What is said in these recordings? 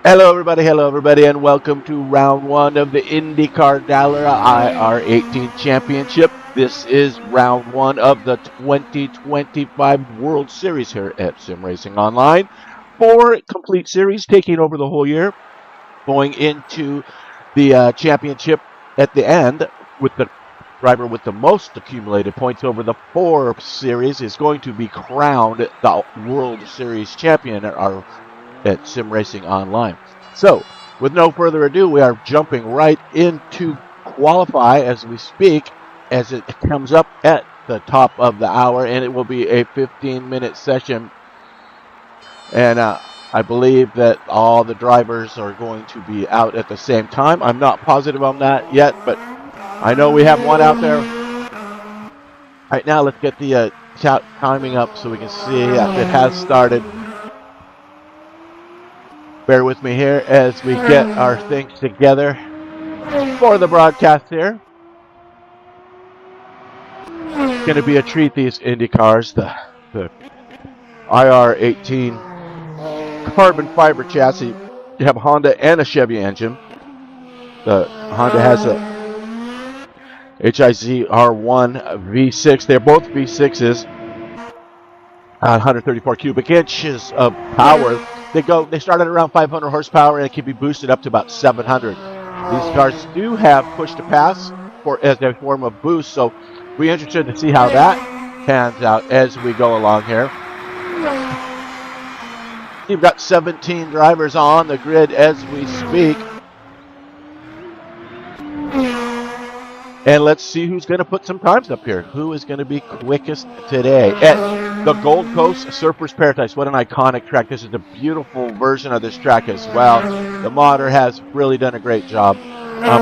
Hello everybody, and welcome to round one of the Indycar Dallara IR18 Championship. This is round one of the 2025 World Series here at Sim Racing Online. 4 complete series taking over the whole year, going into the championship at the end with the driver with the most accumulated points over the 4 series is going to be crowned the World Series champion at Sim Racing Online. So, with no further ado, we are jumping right into qualify as we speak, as it comes up at the top of the hour, and it will be a 15-minute session. And I believe that all the drivers are going to be out at the same time. I'm not positive on that yet, but I know we have one out there. Right now, let's get the timing up so we can see it has started. Bear with me here as we get our things together for the broadcast here. It's going to be a treat, these Indy cars. The IR18 carbon fiber chassis. You have a Honda and a Chevy engine. The Honda has a HIZ-R1 V6. They're both V6s. 134 cubic inches of power. They start at around 500 horsepower, and it can be boosted up to about 700. These cars do have push to pass as a form of boost, so we're interested to see how that pans out as we go along here. You've got 17 drivers on the grid as we speak. And let's see who's going to put some times up here. Who is going to be quickest today at the Gold Coast Surfers Paradise? What an iconic track. This is a beautiful version of this track as well. The modder has really done a great job.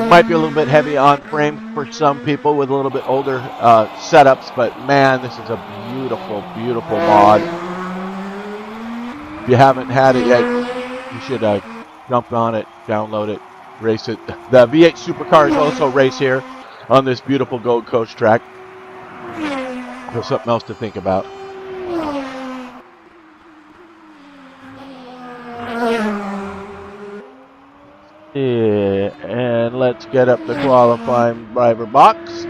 Might be a little bit heavy on frame for some people with a little bit older setups, but man, this is a beautiful, beautiful mod. If you haven't had it yet, you should jump on it, download it, race it. The V8 Supercars also race here on this beautiful Gold Coast track. There's something else to think about. Yeah, and let's get up the qualifying driver box.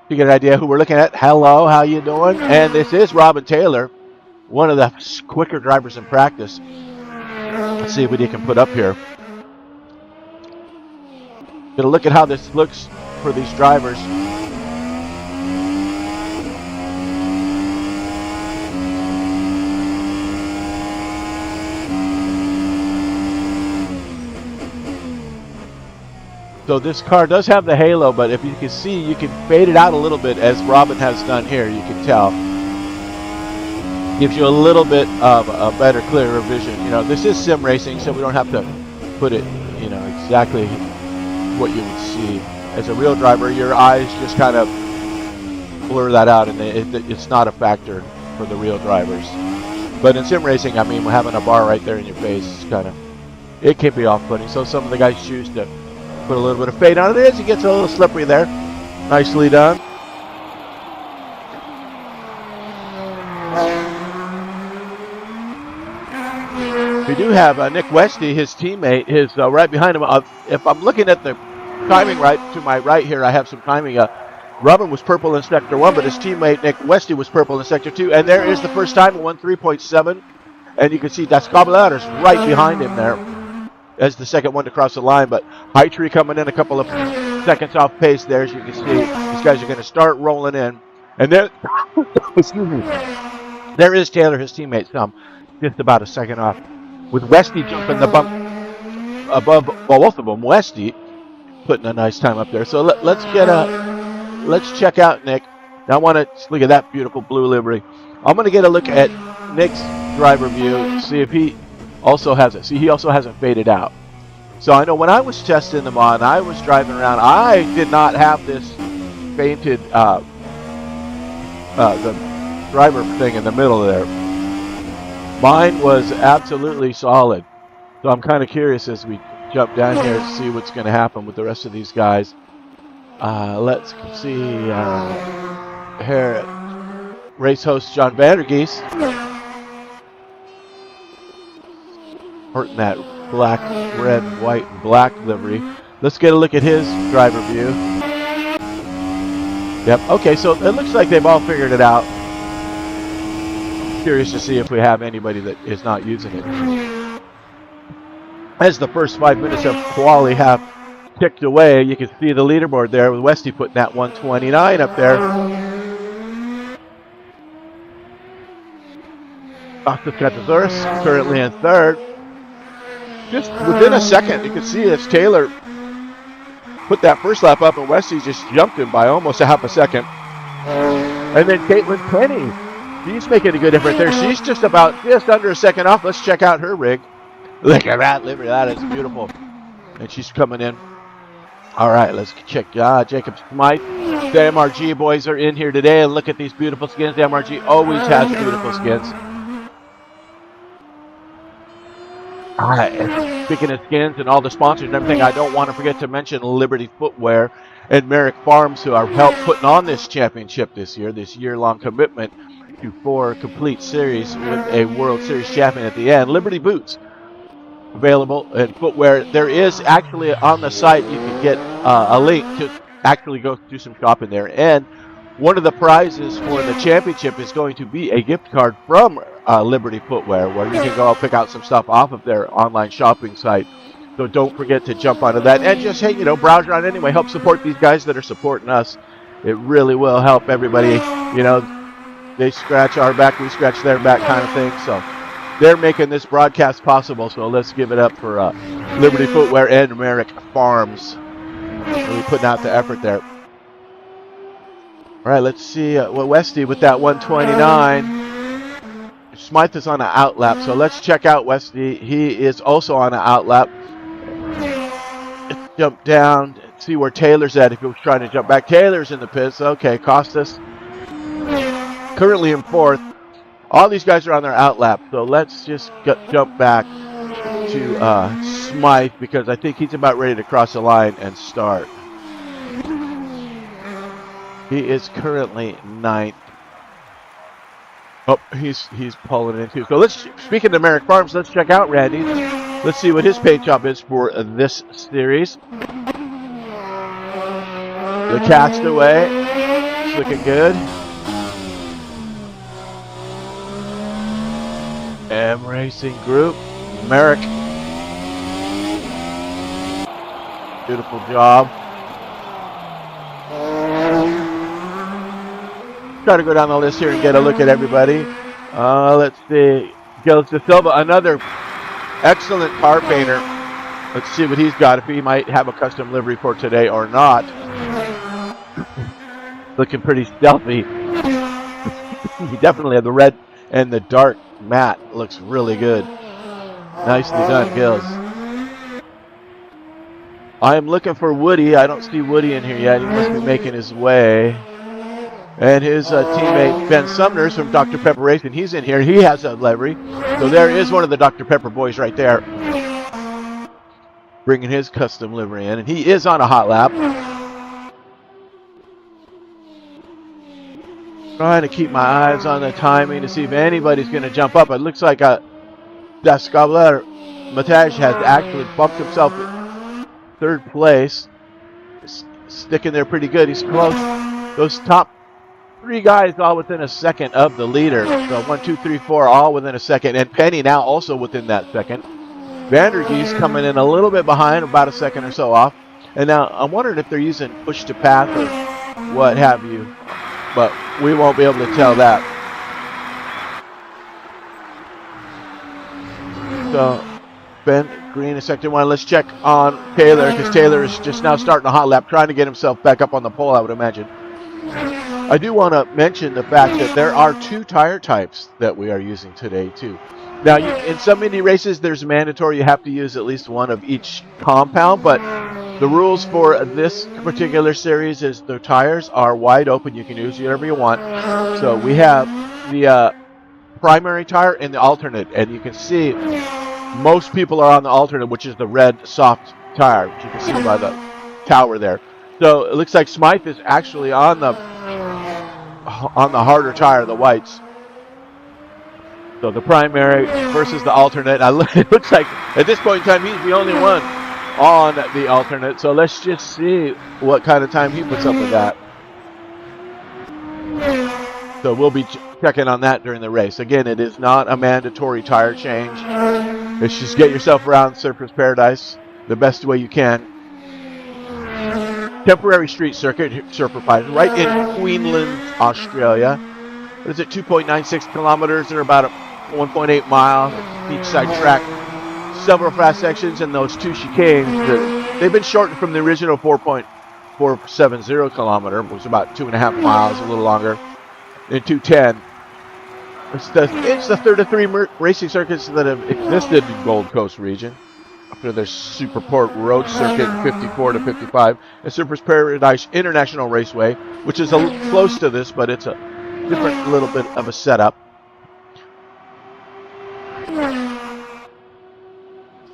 You get an idea who we're looking at. Hello, how you doing? And this is Robin Taylor, one of the quicker drivers in practice. Let's see what he can put up here. Gonna look at how this looks for these drivers. So this car does have the halo, but if you can see, you can fade it out a little bit, as Robin has done here. You can tell. Gives you a little bit of a better, clearer vision. You know, this is sim racing, so we don't have to put it, you know, exactly what you would see. As a real driver, your eyes just kind of blur that out, and it's not a factor for the real drivers. But in sim racing, I mean, having a bar right there in your face, it can be off-putting. So some of the guys choose to put a little bit of fade on it. As it gets a little slippery there. Nicely done. We do have Nick Westy, his teammate, is right behind him. If I'm looking at the timing right to my right here, I have some timing. Robin was purple in Sector 1, but his teammate Nick Westy was purple in Sector 2. And there is the first time, 1:3.7. And you can see that's Dallara right behind him there as the second one to cross the line. But High Tree coming in a couple of seconds off pace there, as you can see. These guys are going to start rolling in. And there, excuse me, there is Taylor, his teammate, just about a second off. With Westy jumping the bump above both of them. Westy putting a nice time up there. So let's check out Nick. Now I want to look at that beautiful blue livery. I'm going to get a look at Nick's driver view, see if he also has it. See, he also hasn't faded out. So I know when I was testing them on, I was driving around, I did not have this fainted the driver thing in the middle there. Mine was absolutely solid. So I'm kind of curious as we jump down here to see what's going to happen with the rest of these guys. Let's see here. Race host John Vandergeest sporting that black, red, white, and black livery. Let's get a look at his driver view. Yep, okay, so it looks like they've all figured it out. Curious to see if we have anybody that is not using it. As the first 5 minutes of quali have ticked away, you can see the leaderboard there with Westy putting that 129 up there. Octocatasaurus currently in third. Just within a second, you can see as Taylor put that first lap up, and Westy just jumped him by almost a half a second. And then Caitlin Penny, she's making a good effort there. She's just under a second off. Let's check out her rig. Look at that livery. That is beautiful. And she's coming in. All right, let's check Jacob Smythe. The MRG boys are in here today, and look at these beautiful skins. The MRG always has beautiful skins. All right, speaking of skins and all the sponsors and everything, I don't want to forget to mention Liberty Footwear and Merrick Farms, who are helping putting on this championship this year, this year-long commitment to 4 complete series with a World Series champion at the end. Liberty Boots available in footwear. There is actually on the site, you can get a link to actually go do some shopping there. And one of the prizes for the championship is going to be a gift card from Liberty Footwear, where you can go pick out some stuff off of their online shopping site. So don't forget to jump onto that. And just, hey, browse around anyway. Help support these guys that are supporting us. It really will help everybody. They scratch our back, we scratch their back kind of thing. So they're making this broadcast possible. So let's give it up for Liberty Footwear and Merrick Farms. Really putting out the effort there. All right, let's see Westy with that 129. Smythe is on an outlap, so let's check out Westy. He is also on an outlap. Let's jump down and see where Taylor's at if he was trying to jump back. Taylor's in the pits. Okay, Costas currently in 4th. All these guys are on their outlap, so let's just jump back to Smythe, because I think he's about ready to cross the line and start. He is currently 9th. Oh, he's pulling in too. So speaking of Merrick Farms, let's check out Randy. Let's see what his paint job is for this series. The Castaway, it's looking good. M Racing Group, Merrick. Beautiful job. Try to go down the list here and get a look at everybody. Let's see. Gilles De Silva, another excellent car painter. Let's see what he's got, if he might have a custom livery for today or not. Looking pretty stealthy. He definitely had the red and the dark matte. Looks really good. Nicely done, Gilles. I am looking for Woody. I don't see Woody in here yet. He must be making his way. And his teammate Ben Sumner's from Dr. Pepper Racing. He's in here. He has a livery. So there is one of the Dr. Pepper boys right there, bringing his custom livery in. And he is on a hot lap. Trying to keep my eyes on the timing to see if anybody's going to jump up. It looks like Dascabler Mataj has actually bumped himself in 3rd place. Sticking there pretty good. He's close. Those top 3 guys all within a second of the leader. So 1, 2, 3, 4 all within a second. And Penny now also within that second. Vandergeest coming in a little bit behind, about a second or so off. And now I'm wondering if they're using push to path or what have you. But we won't be able to tell that. So Ben Green in sector 1. Let's check on Taylor, because Taylor is just now starting a hot lap, trying to get himself back up on the pole, I would imagine. I do want to mention the fact that there are 2 tire types that we are using today too. Now, in some Indy races, there's mandatory you have to use at least one of each compound, but the rules for this particular series is the tires are wide open. You can use whatever you want. So we have the primary tire and the alternate, and you can see most people are on the alternate, which is the red soft tire, which you can see by the tower there. So it looks like Smythe is actually on the harder tire, the whites. So the primary versus the alternate. It looks like at this point in time he's the only one on the alternate. So let's just see what kind of time he puts up with that. So we'll be checking on that during the race. Again, it is not a mandatory tire change. It's just get yourself around Surfers Paradise the best way you can. Temporary street circuit, Surfer Paradise, right in Queensland, Australia. What is it, 2.96 kilometers or about 1.8 miles beachside track. Several fast sections and those two chicanes. They've been shortened from the original 4.470 kilometer, which was about 2.5 miles, a little longer, in 210. It's the third of three racing circuits that have existed in Gold Coast region. After their Superport Road Circuit 54 to 55, and Surfers Paradise International Raceway, which is close to this, but it's a different little bit of a setup.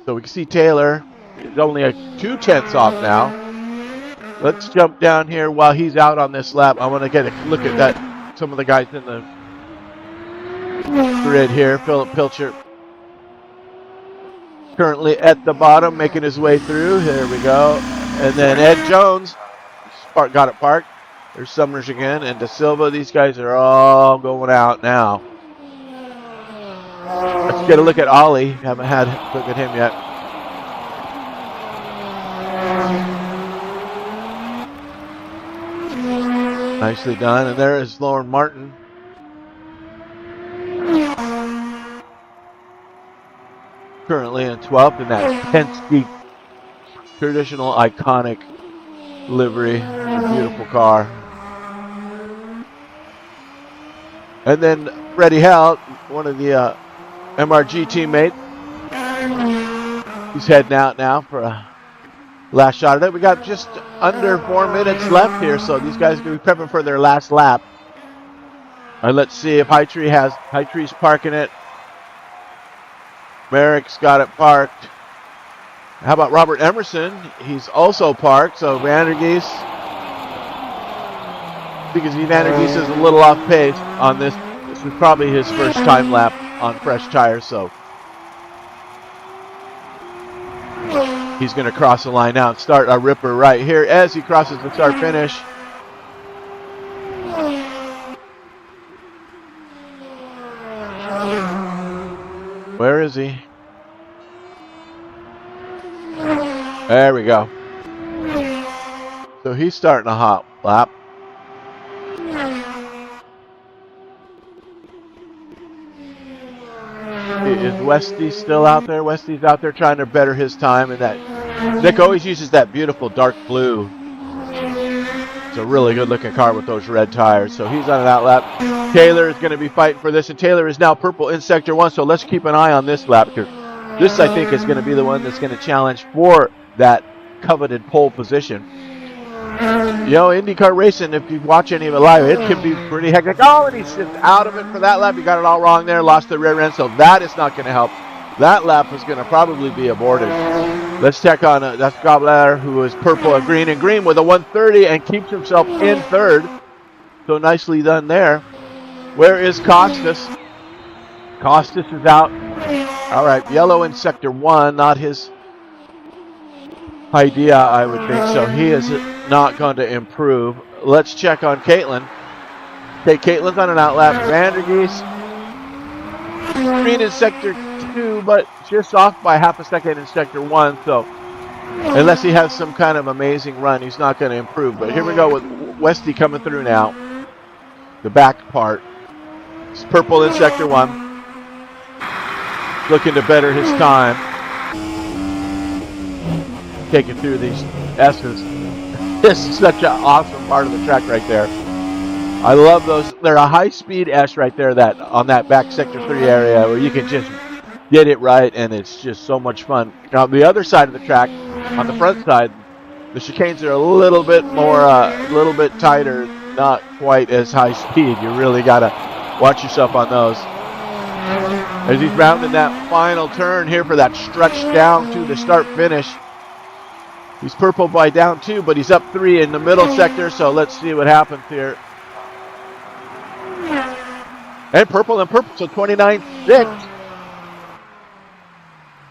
So we can see Taylor is only 2/10 off now. Let's jump down here while he's out on this lap. I want to get a look at that. Some of the guys in the grid here. Philip Pilcher currently at the bottom, making his way through. Here we go. And then Ed Jones got it parked. There's Summers again and Da Silva. These guys are all going out now. Let's get a look at Ollie. Haven't had a look at him yet. Nicely done. And there is Lauren Martin. Currently in 12th in that Penske traditional iconic livery. Beautiful car. And then Freddie Held, one of the MRG teammates. He's heading out now for a last shot at it. We got just under 4 minutes left here, so these guys are going to be prepping for their last lap. And let's see if High Tree's parking it. Merrick's got it parked. How about Robert Emerson? He's also parked. So Vandergeest, because Vandergeest is a little off pace on this. This is probably his first time lap on fresh tires, so he's going to cross the line now and start a ripper right here as he crosses the start finish. Where is he? There we go. So he's starting a hot lap. Is Westy still out there? Westy's out there trying to better his time, and that Nick always uses that beautiful dark blue. It's a really good looking car with those red tires. So he's on an out lap. Taylor is going to be fighting for this, and Taylor is now purple in sector 1. So let's keep an eye on this lap, because this I think is going to be the one that's going to challenge for that coveted pole position. You know, IndyCar racing, if you watch any of it live, it can be pretty hectic. Oh, and he's just out of it for that lap. He got it all wrong there, lost the rear end, so that is not going to help. That lap is going to probably be aborted. Let's check on that's Dallara, who is purple and green with a 130 and keeps himself in third. So nicely done there. Where is Costas? Costas is out. All right, yellow in sector 1, not his idea, I would think. So he is not going to improve. Let's check on Caitlin. Okay, Caitlin's on an outlap. Vandergeest, green in sector 2, but just off by half a second in sector 1. So unless he has some kind of amazing run, he's not going to improve. But here we go with Westy coming through now. The back part. It's purple in sector 1. Looking to better his time. Taking through these S's. This is such an awesome part of the track right there. I love those. They're a high-speed S right there, that on that back sector 3 area where you can just get it right, and it's just so much fun. Now, the other side of the track, on the front side, the chicanes are a little bit more, a little bit tighter, not quite as high speed. You really got to watch yourself on those. As he's rounding that final turn here for that stretch down to the start finish. He's purple by down 2, but he's up 3 in the middle sector, so let's see what happens here. And purple, so 29.6.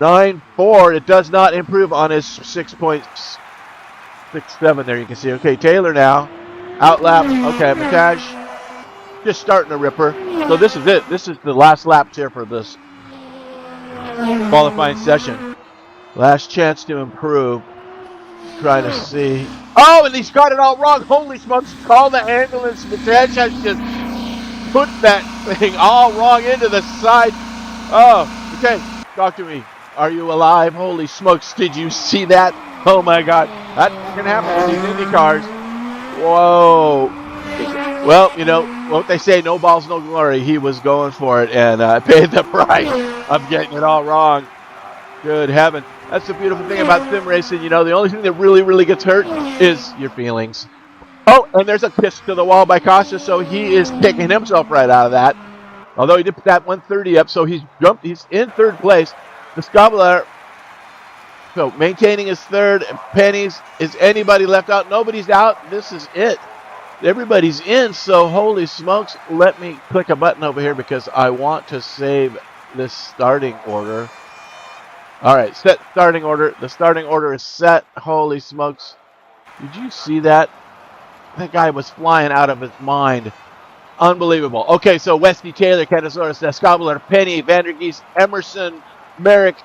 9.4. It does not improve on his 6.67 there, you can see. Okay, Taylor now. Outlap. Okay, Mataj just starting a ripper. So this is it. This is the last laps here for this qualifying session. Last chance to improve. Trying to see. Oh, and he's got it all wrong. Holy smokes. Call the ambulance. Mataj has just put that thing all wrong into the side. Oh, okay. Talk to me. Are you alive? Holy smokes. Did you see that? Oh, my God. That can happen to these Indy cars. Whoa. Well, you know, what they say, no balls, no glory. He was going for it and paid the price of getting it all wrong. Good heaven. That's the beautiful thing about sim racing. You know, the only thing that really gets hurt is your feelings. Oh, and there's a kiss to the wall by Costa, so he is kicking himself right out of that. Although he did put that 130 up, so he's in third place. The Scabler, so maintaining his third. Pennies, is anybody left out? Nobody's out. This is it. Everybody's in, so holy smokes. Let me click a button over here because I want to save this starting order. All right, set starting order. The starting order is set. Holy smokes. Did you see that? That guy was flying out of his mind. Unbelievable. Okay, so Westy, Taylor, Catasaurus, Escobler, Penny, Vandergeest, Emerson, Merrick,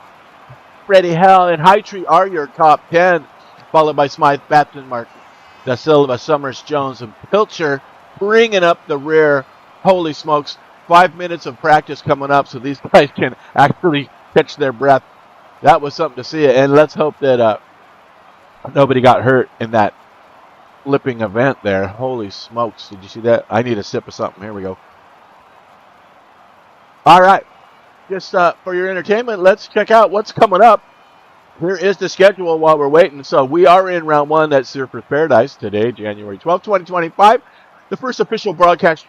Freddie Hell, and Hightree are your top 10, followed by Smythe, Batson, Mark, Da Silva, Summers, Jones, and Pilcher, bringing up the rear. Holy smokes. 5 minutes of practice coming up so these guys can actually catch their breath. That was something to see. And let's hope that nobody got hurt in that flipping event there. Holy smokes. Did you see that? I need a sip of something. Here we go. All right. Just for your entertainment, let's check out what's coming up. Here is the schedule while we're waiting. So we are in round one at Surfers Paradise today, January 12th, 2025. The first official broadcast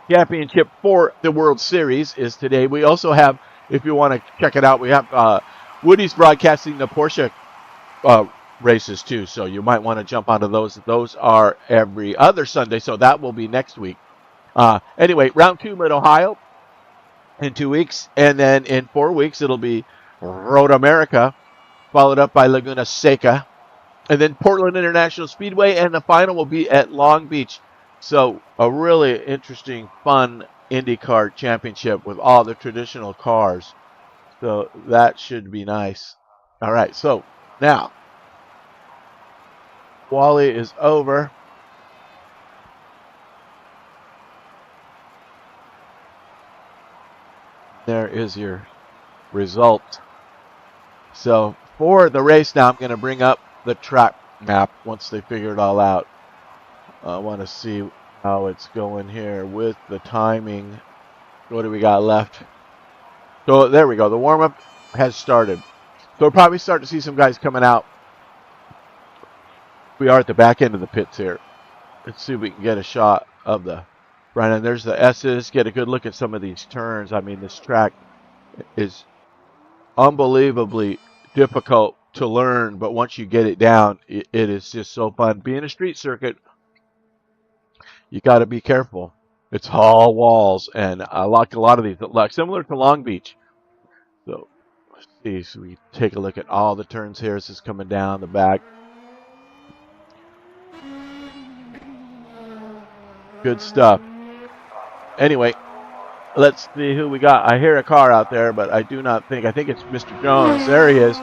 championship for the World Series is today. We also have, if you want to check it out, we have Woody's broadcasting the Porsche races too. So you might want to jump onto those. Those are every other Sunday, so that will be next week. Anyway, round two in Ohio in 2 weeks, and then in 4 weeks it'll be Road America, followed up by Laguna Seca, and then Portland International Speedway, and the final will be at Long Beach. So a really interesting, fun IndyCar championship with all the traditional cars. So that should be nice. All right, so now Wally is over. There is your result. So for the race now, I'm going to bring up the track map once they figure it all out. I want to see how it's going here with the timing. What do we got left? So there we go. The warm-up has started. So we'll probably start to see some guys coming out. We are at the back end of the pits here. Let's see if we can get a shot of the front end. There's the S's. Get a good look at some of these turns. I mean, this track is unbelievably difficult to learn, but once you get it down, it is just so fun. Being a street circuit, you got to be careful. It's all walls, and I like a lot of these, like similar to Long Beach. So let's see. So we take a look at all the turns here. This is coming down the back. Good stuff. Anyway, let's see who we got. I hear a car out there, but I do not think. I think it's Mr. Jones. There he is.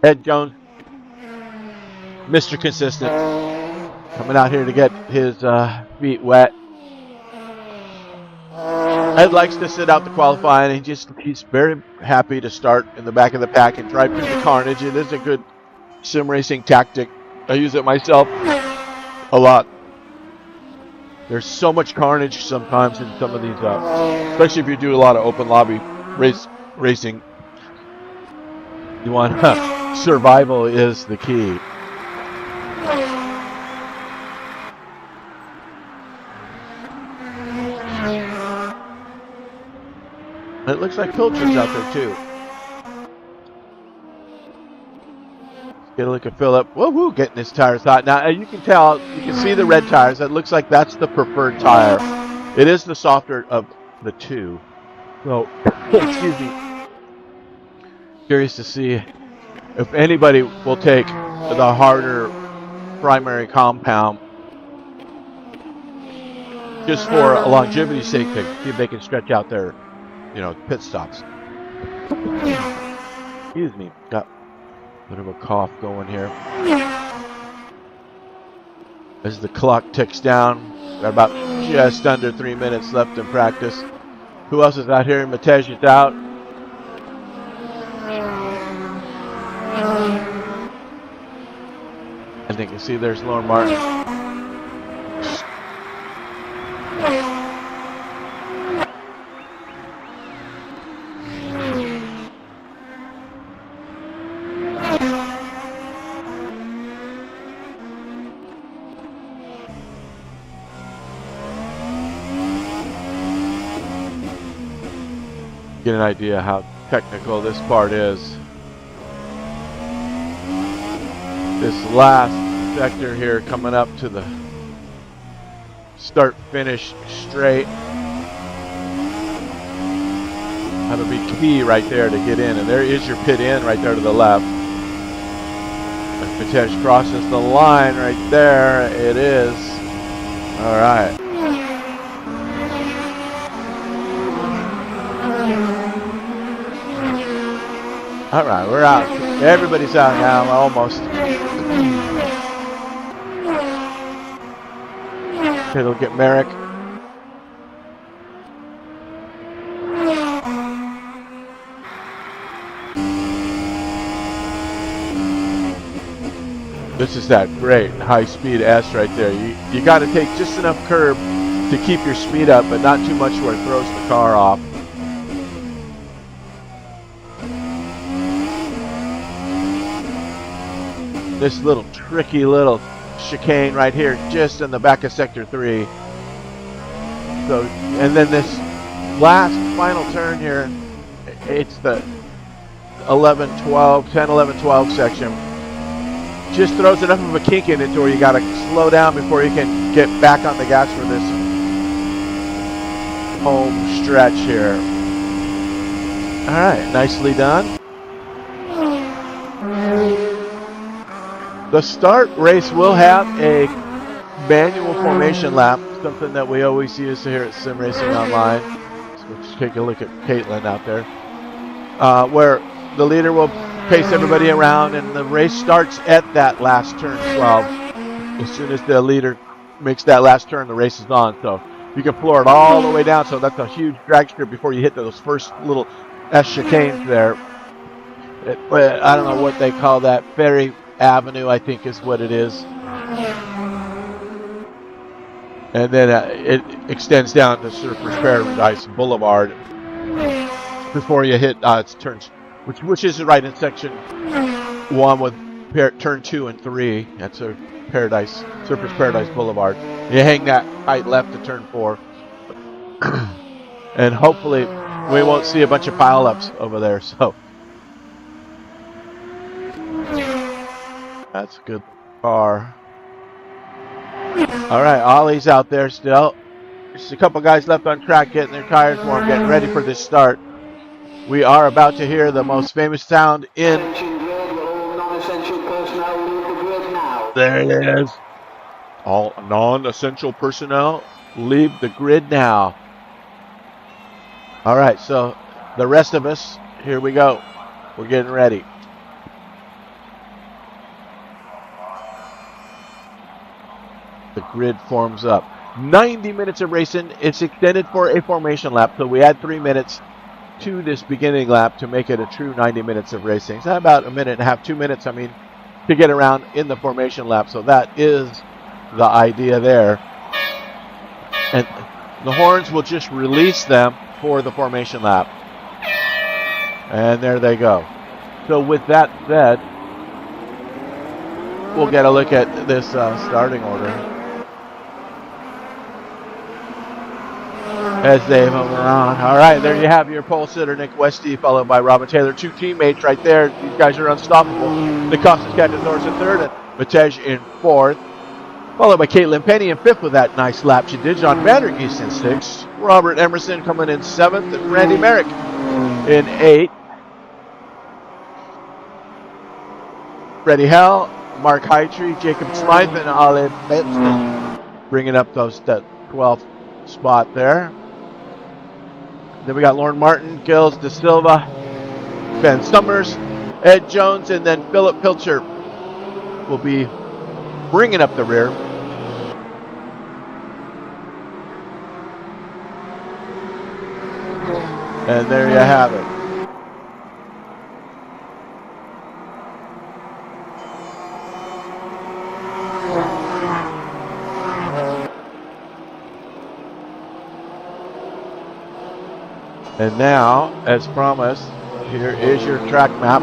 Ed Jones. Mr. Consistent. Coming out here to get his feet wet. Ed likes to sit out the qualifying. He's very happy to start in the back of the pack and drive through the carnage. It is a good sim racing tactic. I use it myself a lot. There's so much carnage sometimes in some of these, especially if you do a lot of open lobby racing. You want survival is the key. It looks like Pilcher's out there too. Get a look at Phillip. Woohoo! Getting his tires hot. Now you can tell, you can see the red tires. That looks like that's the preferred tire It is the softer of the two. So, excuse me. Curious to see if anybody will take the harder primary compound just for a longevity's sake, to see if they can stretch out their, pit stops. Excuse me, got a bit of a cough going here. As the clock ticks down, got about just under 3 minutes left in practice. Who else is out here? Matej is out. And you can see there's Lauren Martin. Get an idea how technical this part is. This last sector here coming up to the start finish straight. That'll be key right there to get in. And there is your pit in right there to the left. As Matej crosses the line right there, it is. All right. All right, we're out. Everybody's out now, almost. Okay, look at Merrick. This is that great high-speed S right there. You got to take just enough curb to keep your speed up, but not too much where it throws the car off. This little tricky little chicane right here, just in the back of sector 3. So, and then this last final turn here, it's the 11, 12, 10, 11, 12 section. Just throws enough of a kink in it to where you got to slow down before you can get back on the gas for this home stretch here. All right, nicely done. The start race will have a manual formation lap, something that we always use here at Sim Racing Online. So let's take a look at Caitlin out there, where the leader will pace everybody around, and the race starts at that last turn 12. As soon as the leader makes that last turn, the race is on. So you can floor it all the way down. So that's a huge drag strip before you hit those first little S chicanes there. I don't know what they call that. Ferry Avenue, I think, is what it is. And then it extends down to Surfers Paradise Boulevard before you hit its turns, which is right in section 1 with turn 2 and 3. That's a Surfers Paradise Boulevard. You hang that right left to turn 4. And hopefully we won't see a bunch of pileups over there. So that's a good car. All right, Ollie's out there still. Just a couple guys left on track getting their tires warm, getting ready for this start. We are about to hear the most famous sound in. There it is. All non-essential personnel leave the grid now. All right, so the rest of us, here we go. We're getting ready. The grid forms up. 90 minutes of racing. It's extended for a formation lap, so we add 3 minutes to this beginning lap to make it a true 90 minutes of racing. It's about a minute and a half, 2 minutes, to get around in the formation lap. So that is the idea there. And the horns will just release them for the formation lap. And there they go. So with that said, we'll get a look at this starting order as they move around. All right, there you have your pole sitter, Nick Westy, followed by Robin Taylor. 2 teammates right there. These guys are unstoppable. Nicostas Cacadores in 3rd and Matej in 4th. Followed by Caitlin Penny in 5th with that nice lap she did. John Vandergeest in 6th. Robert Emerson coming in 7th. And Randy Merrick in 8th. Freddie Hell, Mark Hightree, Jacob Smythe, and Olive Bateson bringing up that 12th spot there. Then we got Lauren Martin, Gilles De Silva, Ben Summers, Ed Jones, and then Philip Pilcher will be bringing up the rear. And there you have it. And now, as promised, here is your track map.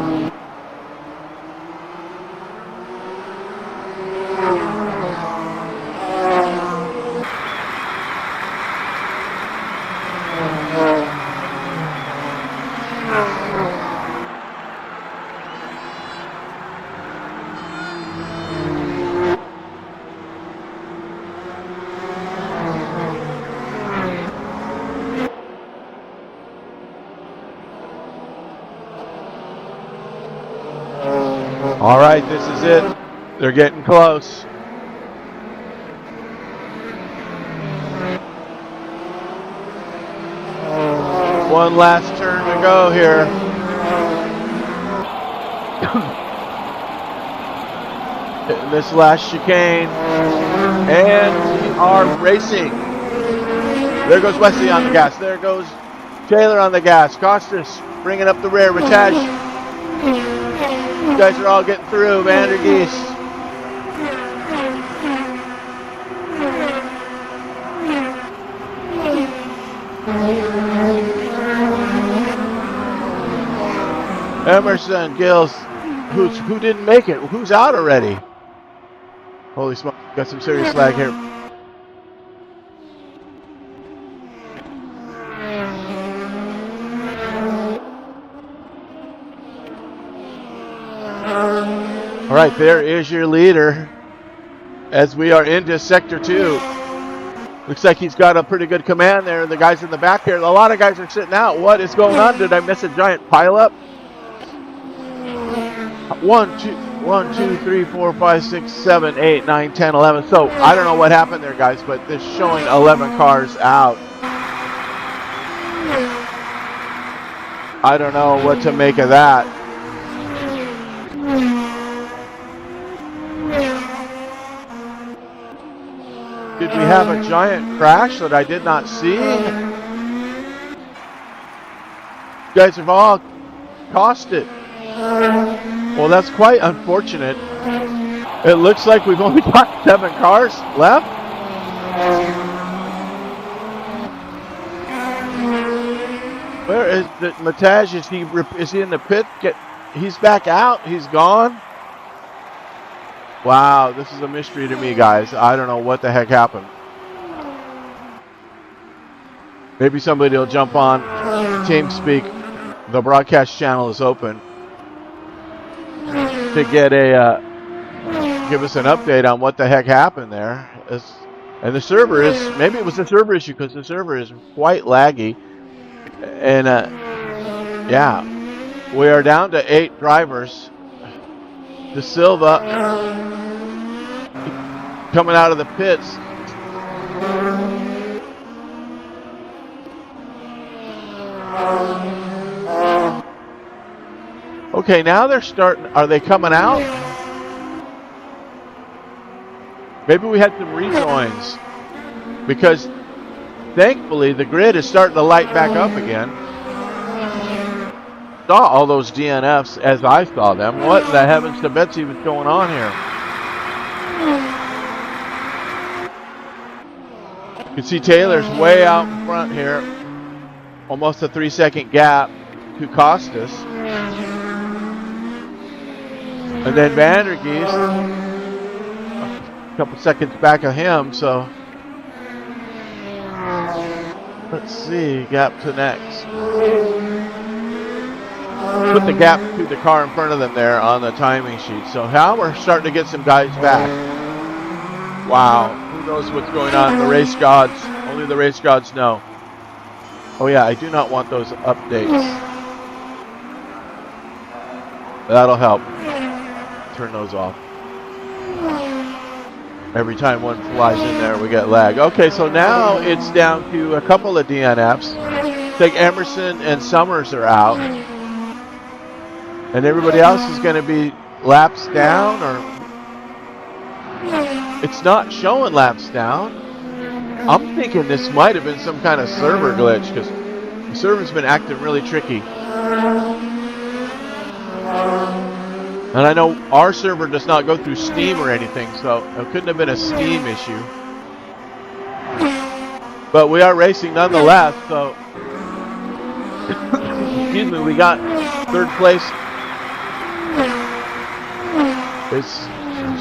All right, this is it. They're getting close. One last turn to go here. This last chicane. And we are racing. There goes Wesley on the gas. There goes Taylor on the gas. Costas bringing up the rear. Ratash. You guys are all getting through. Vandergeest. Emerson, Gilles, who didn't make it? Who's out already? Holy smoke, got some serious lag here. All right, there is your leader as we are into Sector 2. Looks like he's got a pretty good command there. The guys in the back here, a lot of guys are sitting out. What is going on? Did I miss a giant pileup? 1, 2, 3, 4, 5, 6, 7, 8, 9, 10, 11. So I don't know what happened there, guys, but they're showing 11 cars out. I don't know what to make of that. Did we have a giant crash that I did not see? You guys have all costed. Well, that's quite unfortunate. It looks like we've only got 7 cars left. Where is the Mataj? Is he in the pit? He's back out. He's gone. Wow, this is a mystery to me, guys. I don't know what the heck happened. Maybe somebody will jump on TeamSpeak. The broadcast channel is open to get give us an update on what the heck happened there. And the server is, maybe it was the server issue because the server is quite laggy. And yeah, we are down to 8 drivers. De Silva coming out of the pits. Okay, now they're starting. Are they coming out? Maybe we had some rejoins because thankfully the grid is starting to light back up again. Saw all those DNFs as I saw them. What the heavens to Betsy was going on here? You can see Taylor's way out in front here. Almost a 3-second gap to Costas. And then Vandergeest a couple seconds back of him, so let's see, gap to next. Put the gap to the car in front of them there on the timing sheet. So now we're starting to get some guys back. Wow. Who knows what's going on? The race gods. Only the race gods know. Oh yeah, I do not want those updates. That'll help. Turn those off. Every time one flies in there, we get lag. Okay, so now it's down to a couple of DNFs. I think Emerson and Summers are out. And everybody else is going to be laps down, or it's not showing laps down. I'm thinking this might have been some kind of server glitch, because the server's been acting really tricky. And I know our server does not go through Steam or anything, so it couldn't have been a Steam issue. But we are racing nonetheless, so excuse me, we got third place. It's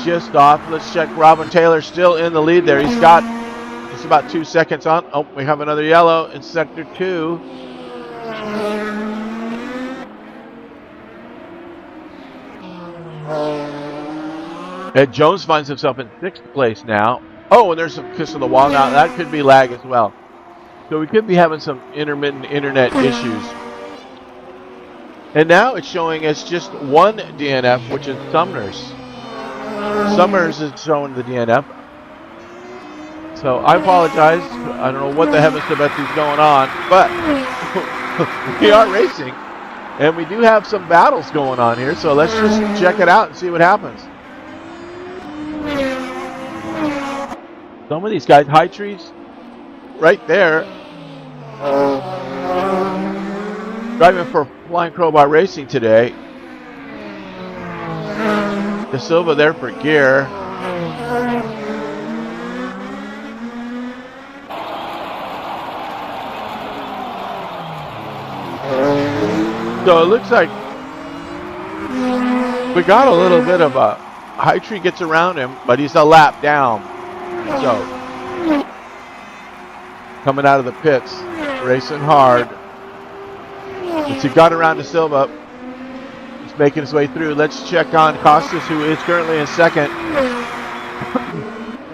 just off. Let's check. Robin Taylor still in the lead there. He's about 2 seconds on. Oh, we have another yellow in sector 2. Ed Jones finds himself in 6th place now. Oh, and there's some kiss of the wall now. That could be lag as well. So we could be having some intermittent internet issues. And now it's showing us just one DNF, which is Sumner's. Summers is showing the DNF. So I apologize. I don't know what the heavens is going on, but we are racing. And we do have some battles going on here, so let's just check it out and see what happens. Some of these guys, High Trees, right there, driving for Flying Crowbar Racing today. De Silva there for gear. So it looks like we got a little bit of a High Tree gets around him, but he's a lap down. So coming out of the pits, racing hard. But he got around to Silva. He's making his way through. Let's check on Costas, who is currently in 2nd.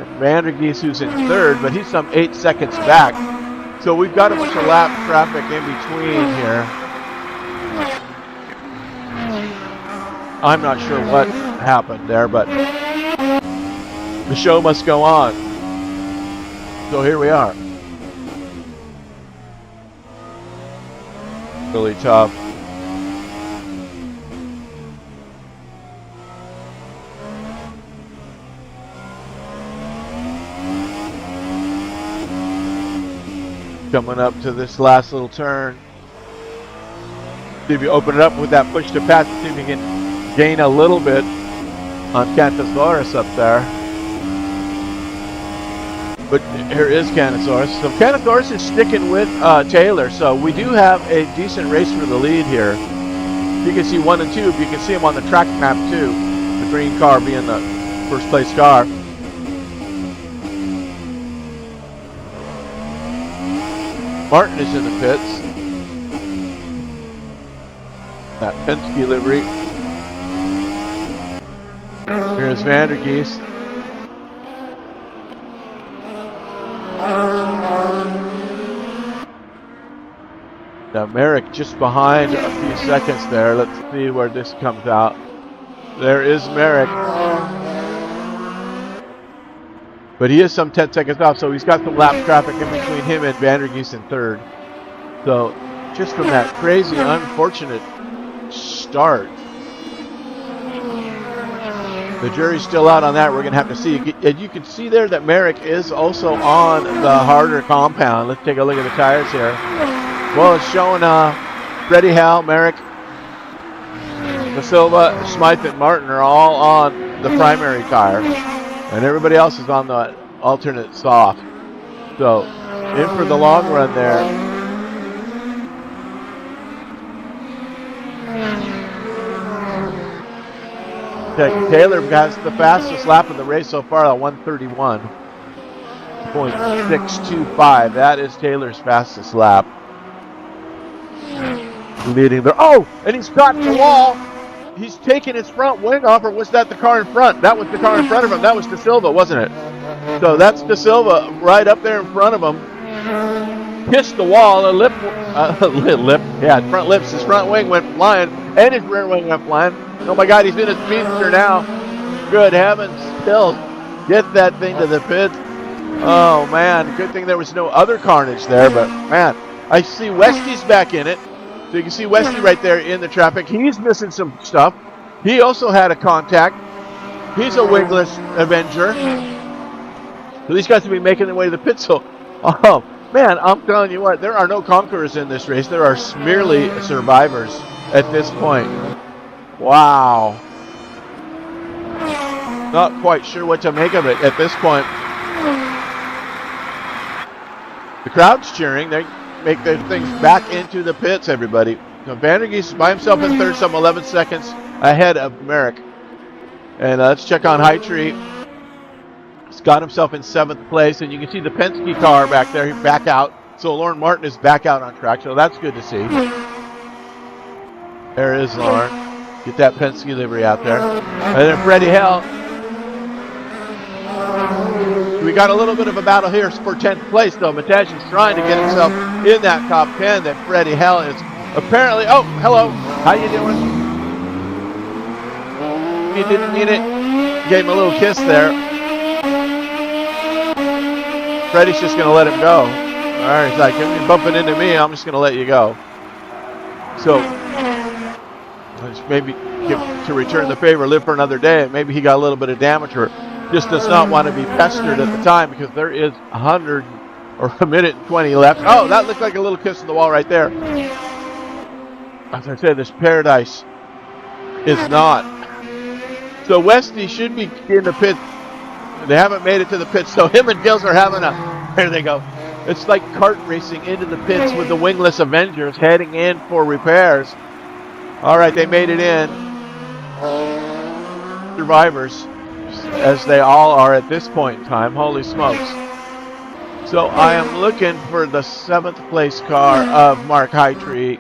And Vandergeest, who's in 3rd, but he's some 8 seconds back. So we've got a bunch of lap traffic in between here. I'm not sure what happened there, but the show must go on. So here we are. Really tough. Coming up to this last little turn. See if you open it up with that push to pass. See if you can gain a little bit on Cantosaurus up there. But here is Cantosaurus. So Cantosaurus is sticking with Taylor. So we do have a decent race for the lead here. You can see 1 and 2. If you can see them on the track map too. The green car being the first place car. Martin is in the pits. That Penske livery. Here's Vandergeest. Now Merrick just behind a few seconds there. Let's see where this comes out. There is Merrick. But he is some 10 seconds off, so he's got some lap traffic in between him and Vandergeest in 3rd. So just from that crazy, unfortunate start. The jury's still out on that. We're going to have to see. And you can see there that Merrick is also on the harder compound. Let's take a look at the tires here. Well, it's showing Freddie Howell, Merrick, De Silva, Smythe, and Martin are all on the primary tire. And everybody else is on the alternate soft. So, in for the long run there. Taylor has the fastest lap of the race so far at 1:31.625. That is Taylor's fastest lap. Leading there. Oh, and he's caught the wall. he's taking his front wing off, or was that the car in front? That was the car in front of him. That was De Silva, wasn't it? So that's De Silva right up there in front of him. Kissed the wall, his front lips, his front wing went flying, and his rear wing went flying. Oh my God, he's in a speedster now. Good heavens, still get that thing to the pits. Oh man, good thing there was no other carnage there, but man, I see Westy's back in it. So you can see Westy right there in the traffic. He's missing some stuff. He also had a contact. He's a wingless Avenger. So these guys will be making their way to the pit. So, oh man, I'm telling you what, there are no conquerors in this race. There are merely survivors at this point. Wow. Not quite sure what to make of it at this point. The crowd's cheering. They make their things back into the pits, everybody. So Vandergeest by himself in third, some 11 seconds ahead of Merrick. And let's check on Hightree. He's got himself in 7th place, and you can see the Penske car back there. He's back out. So Lauren Martin is back out on track, so that's good to see. There is Lauren. Get that Penske livery out there. And then Freddie Hell. We got a little bit of a battle here for 10th place, though. Matajin's trying to get himself in that top 10. That Freddie Hell is apparently... Oh, hello. How you doing? He didn't mean it. Gave him a little kiss there. Freddie's just going to let him go. All right, he's like, if you're bumping into me, I'm just going to let you go. So, maybe to return the favor, live for another day. Maybe he got a little bit of damage, or just does not want to be pestered at the time, because there is 100 or a minute and 20 left. Oh, that looked like a little kiss on the wall right there. As I said, this paradise is not. So Westy should be in the pit. They haven't made it to the pits, so him and Gills are having a... There they go. It's like kart racing into the pits with the wingless Avengers heading in for repairs. All right, they made it in. Survivors, as they all are at this point in time. Holy smokes. So I am looking for the 7th place car of Mark Hightree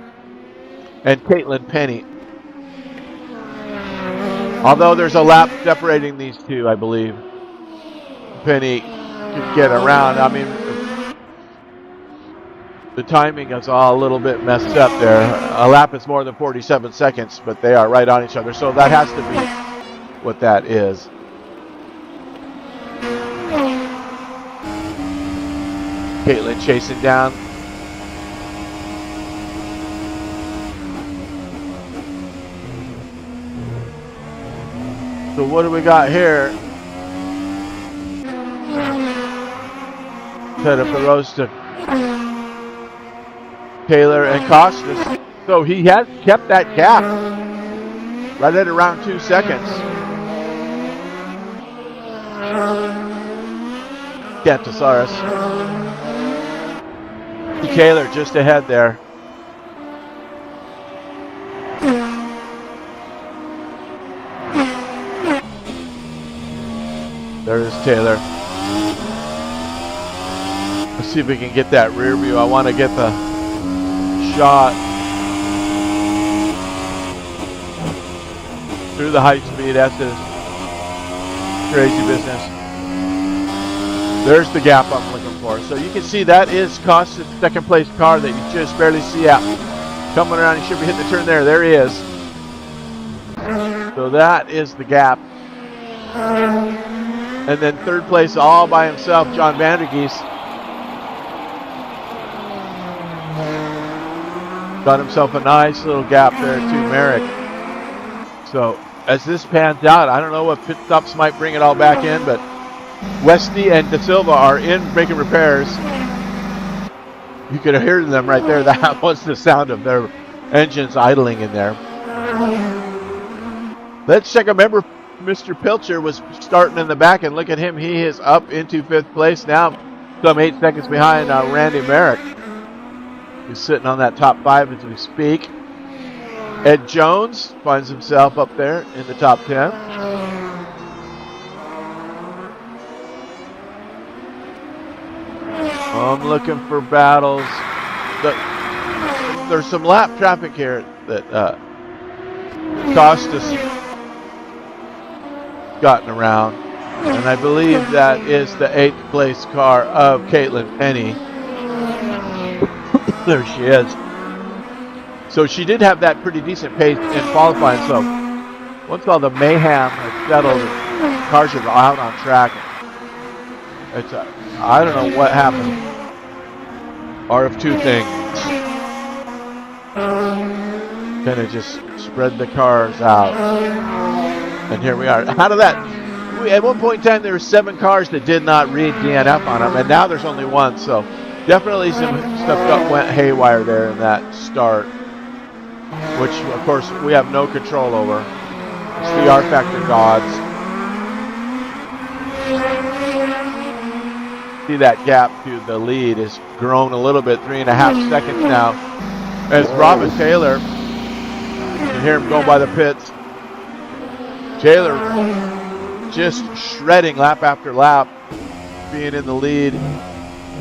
and Caitlin Penny. Although there's a lap separating these two, I believe. Penny could get around. I mean, the timing is all a little bit messed up there. A lap is more than 47 seconds, but they are right on each other. So that has to be what that is. Caitlin chasing down. So what do we got here? Set up the roast to Taylor and Costas. So he has kept that gap right at around 2 seconds. Cantosaurus. Taylor just ahead there. There is Taylor. Let's see if we can get that rear view. I want to get the shot through the high speed. That's his crazy business. There's the gap I'm looking for. So you can see that is Costas' 2nd place car that you just barely see out. Coming around, he should be hitting the turn there. There he is. So that is the gap. And then 3rd place all by himself, John Vandergeest. Got himself a nice little gap there to Merrick. So as this pans out, I don't know what pit stops might bring it all back in, but Westy and De Silva are in making repairs. You could hear them right there. That was the sound of their engines idling in there. Let's check. Remember, Mr. Pilcher was starting in the back, and look at him. He is up into 5th place now, some 8 seconds behind Randy Merrick. He's sitting on that top 5 as we speak. Ed Jones finds himself up there in the top 10. I'm looking for battles. There's some lap traffic here that Costas gotten around. And I believe that is the 8th place car of Caitlin Penny. There she is. So she did have that pretty decent pace in qualifying. So once all the mayhem has settled, cars are out on track. It's I don't know what happened. Or if two things. Kind of just spread the cars out. And here we are. Out of that, at one point in time, there were 7 cars that did not read DNF on them, and now there's only 1. So definitely some stuff went haywire there in that start, which, of course, we have no control over. It's the R Factor gods. See that gap to the lead has grown a little bit, 3.5 seconds now. As Robin Taylor, you can hear him going by the pits. Taylor just shredding lap after lap, being in the lead.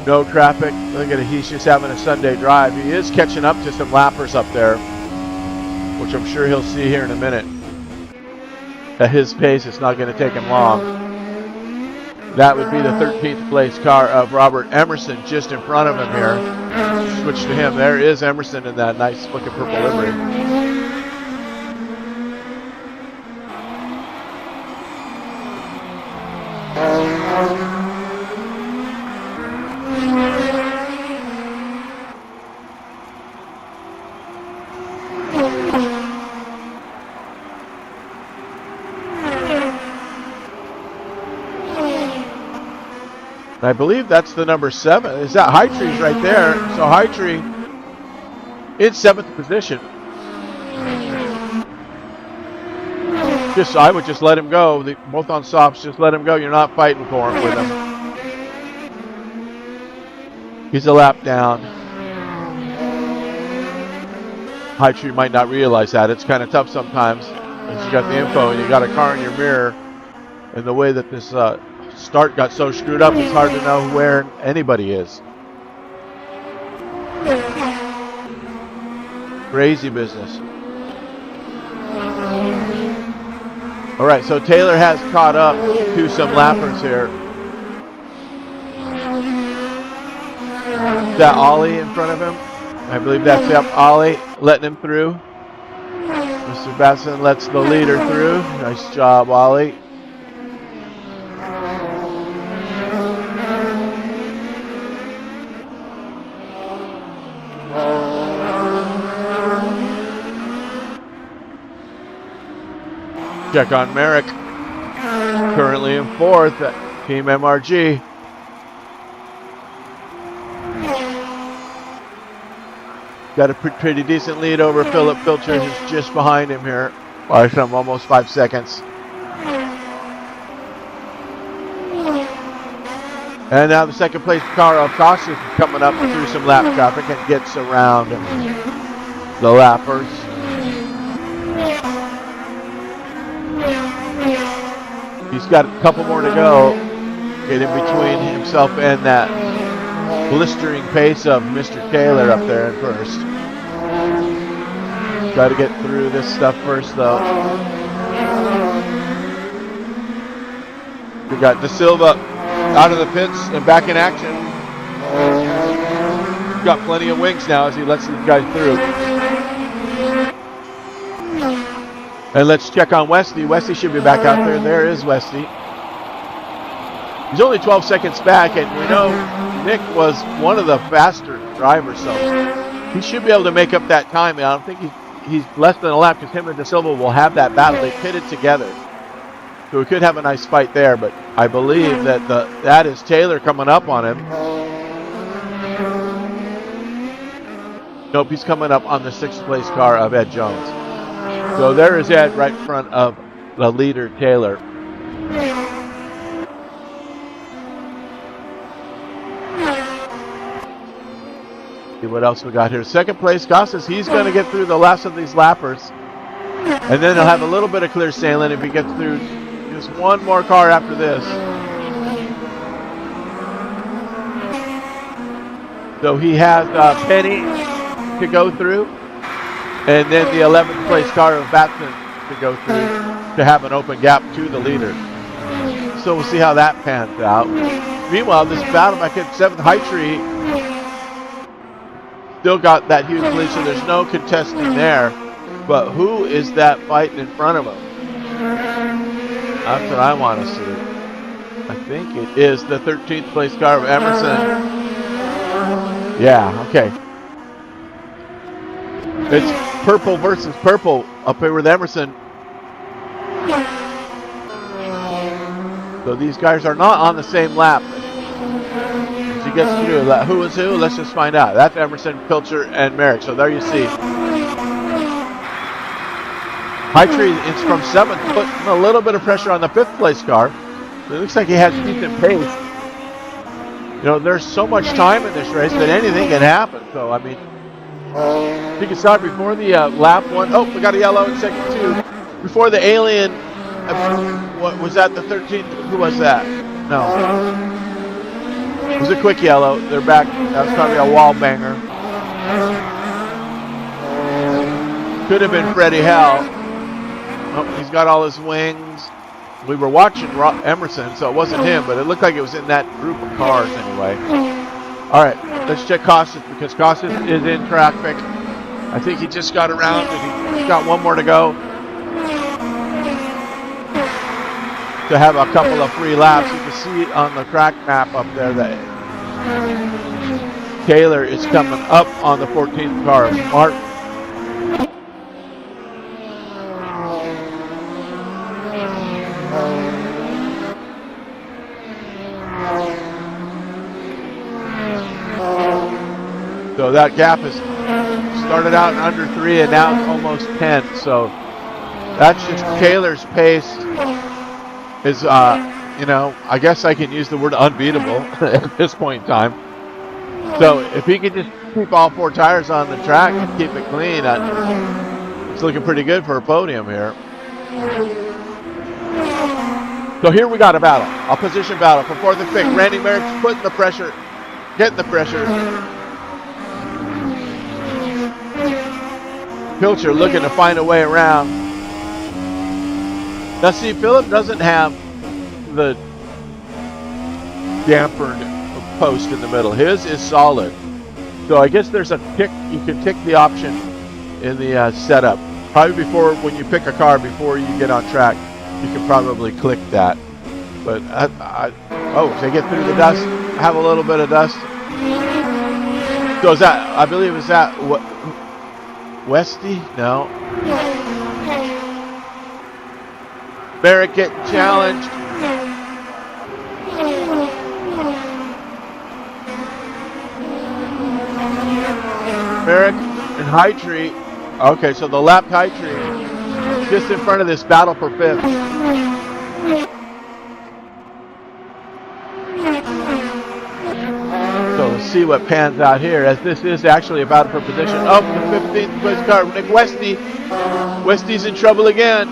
No traffic. Look at it, he's just having a Sunday drive. He is catching up to some lappers up there, which I'm sure he'll see here in a minute. At his pace, it's not going to take him long. That would be the 13th place car of Robert Emerson just in front of him here. Switch to him. There is Emerson in that nice looking purple livery. I believe that's the number 7. Is that High Tree's right there? So High Tree in 7th position. I would just let him go. Both on softs, just let him go. You're not fighting for him with him. He's a lap down. High Tree might not realize that. It's kind of tough sometimes. Once you got the info and you got a car in your mirror, and the way that this start got so screwed up, it's hard to know where anybody is. Crazy business. All right, so Taylor has caught up to some lappers here. Is that Ollie in front of him? I believe that's Ollie letting him through. Mr. Basson lets the leader through. Nice job, Ollie. Check on Merrick, currently in 4th at Team MRG. Got a pretty decent lead over Philip Filcher, who's just behind him here by some almost 5 seconds. And now the 2nd place car of Costas is coming up through some lap traffic and gets around the lappers. He's got a couple more to go. Get in between himself and that blistering pace of Mr. Taylor up there at first. Got to get through this stuff first, though. We got De Silva out of the pits and back in action. He's got plenty of wings now as he lets these guys through. And let's check on Westy. Westy should be back out there. There is Westy. He's only 12 seconds back, and we know Nick was one of the faster drivers, so he should be able to make up that time. I don't think he's less than a lap because him and De Silva will have that battle. They pitted together. So we could have a nice fight there, but I believe that that is Taylor coming up on him. Nope, he's coming up on the 6th place car of Ed Jones. So there is Ed right in front of the leader, Taylor. See what else we got here. 2nd place, Costas. He's going to get through the last of these lappers. And then he'll have a little bit of clear sailing if he gets through just one more car after this. So he has Penny to go through. and then the 11th place car of Batson to go through to have an open gap to the leader. So we'll see how that pans out. Meanwhile, this battle back at 7th High Tree still got that huge lead, so there's no contesting there. But who is that fighting in front of him? That's what I want to see. I think it is the 13th place car of Emerson. Yeah, okay. It's purple versus purple up here with Emerson. So these guys are not on the same lap. As he gets through, who is who? Let's just find out. That's Emerson, Pilcher, and Merrick. So there you see. High Tree is from 7th, putting a little bit of pressure on the 5th place car. It looks like he has decent pace. You know, there's so much time in this race that anything can happen. So, I mean, you can start before the lap 1. Oh, we got a yellow in second 2. Before the alien, what was that, the 13th? Who was that? No. It was a quick yellow. They're back. That was probably a wall banger. Could have been Freddie Hell. Oh, he's got all his wings. We were watching Emerson, so it wasn't him, but it looked like it was in that group of cars anyway. All right, let's check Costas, because Costas is in traffic. I think he just got around, and he's got one more to go to have a couple of free laps. You can see on the track map up there that Taylor is coming up on the 14th car of Martin. So that gap has started out in under 3 and now it's almost 10. So that's just Taylor's pace is, you know, I guess I can use the word unbeatable at this point in time. So if he can just keep all 4 tires on the track and keep it clean, it's looking pretty good for a podium here. So here we got a battle, a position battle for 4th and 5th. Randy Merrick's putting the pressure, getting the pressure. Pilcher looking to find a way around. Now see, Phillip doesn't have the dampered post in the middle. His is solid. So I guess there's a tick, you can tick the option in the setup. Probably before, when you pick a car before you get on track, you can probably click that. But oh, they get through the dust, have a little bit of dust. So is that, I believe, is that what? Westy? No. Merrick getting challenged. Merrick and High Tree. Okay, so the lapped High Tree just in front of this battle for 5th. So let's see what pans out here, as this is actually a battle for position. Oh, the 15th place car, Nick Westy. Westy's in trouble again.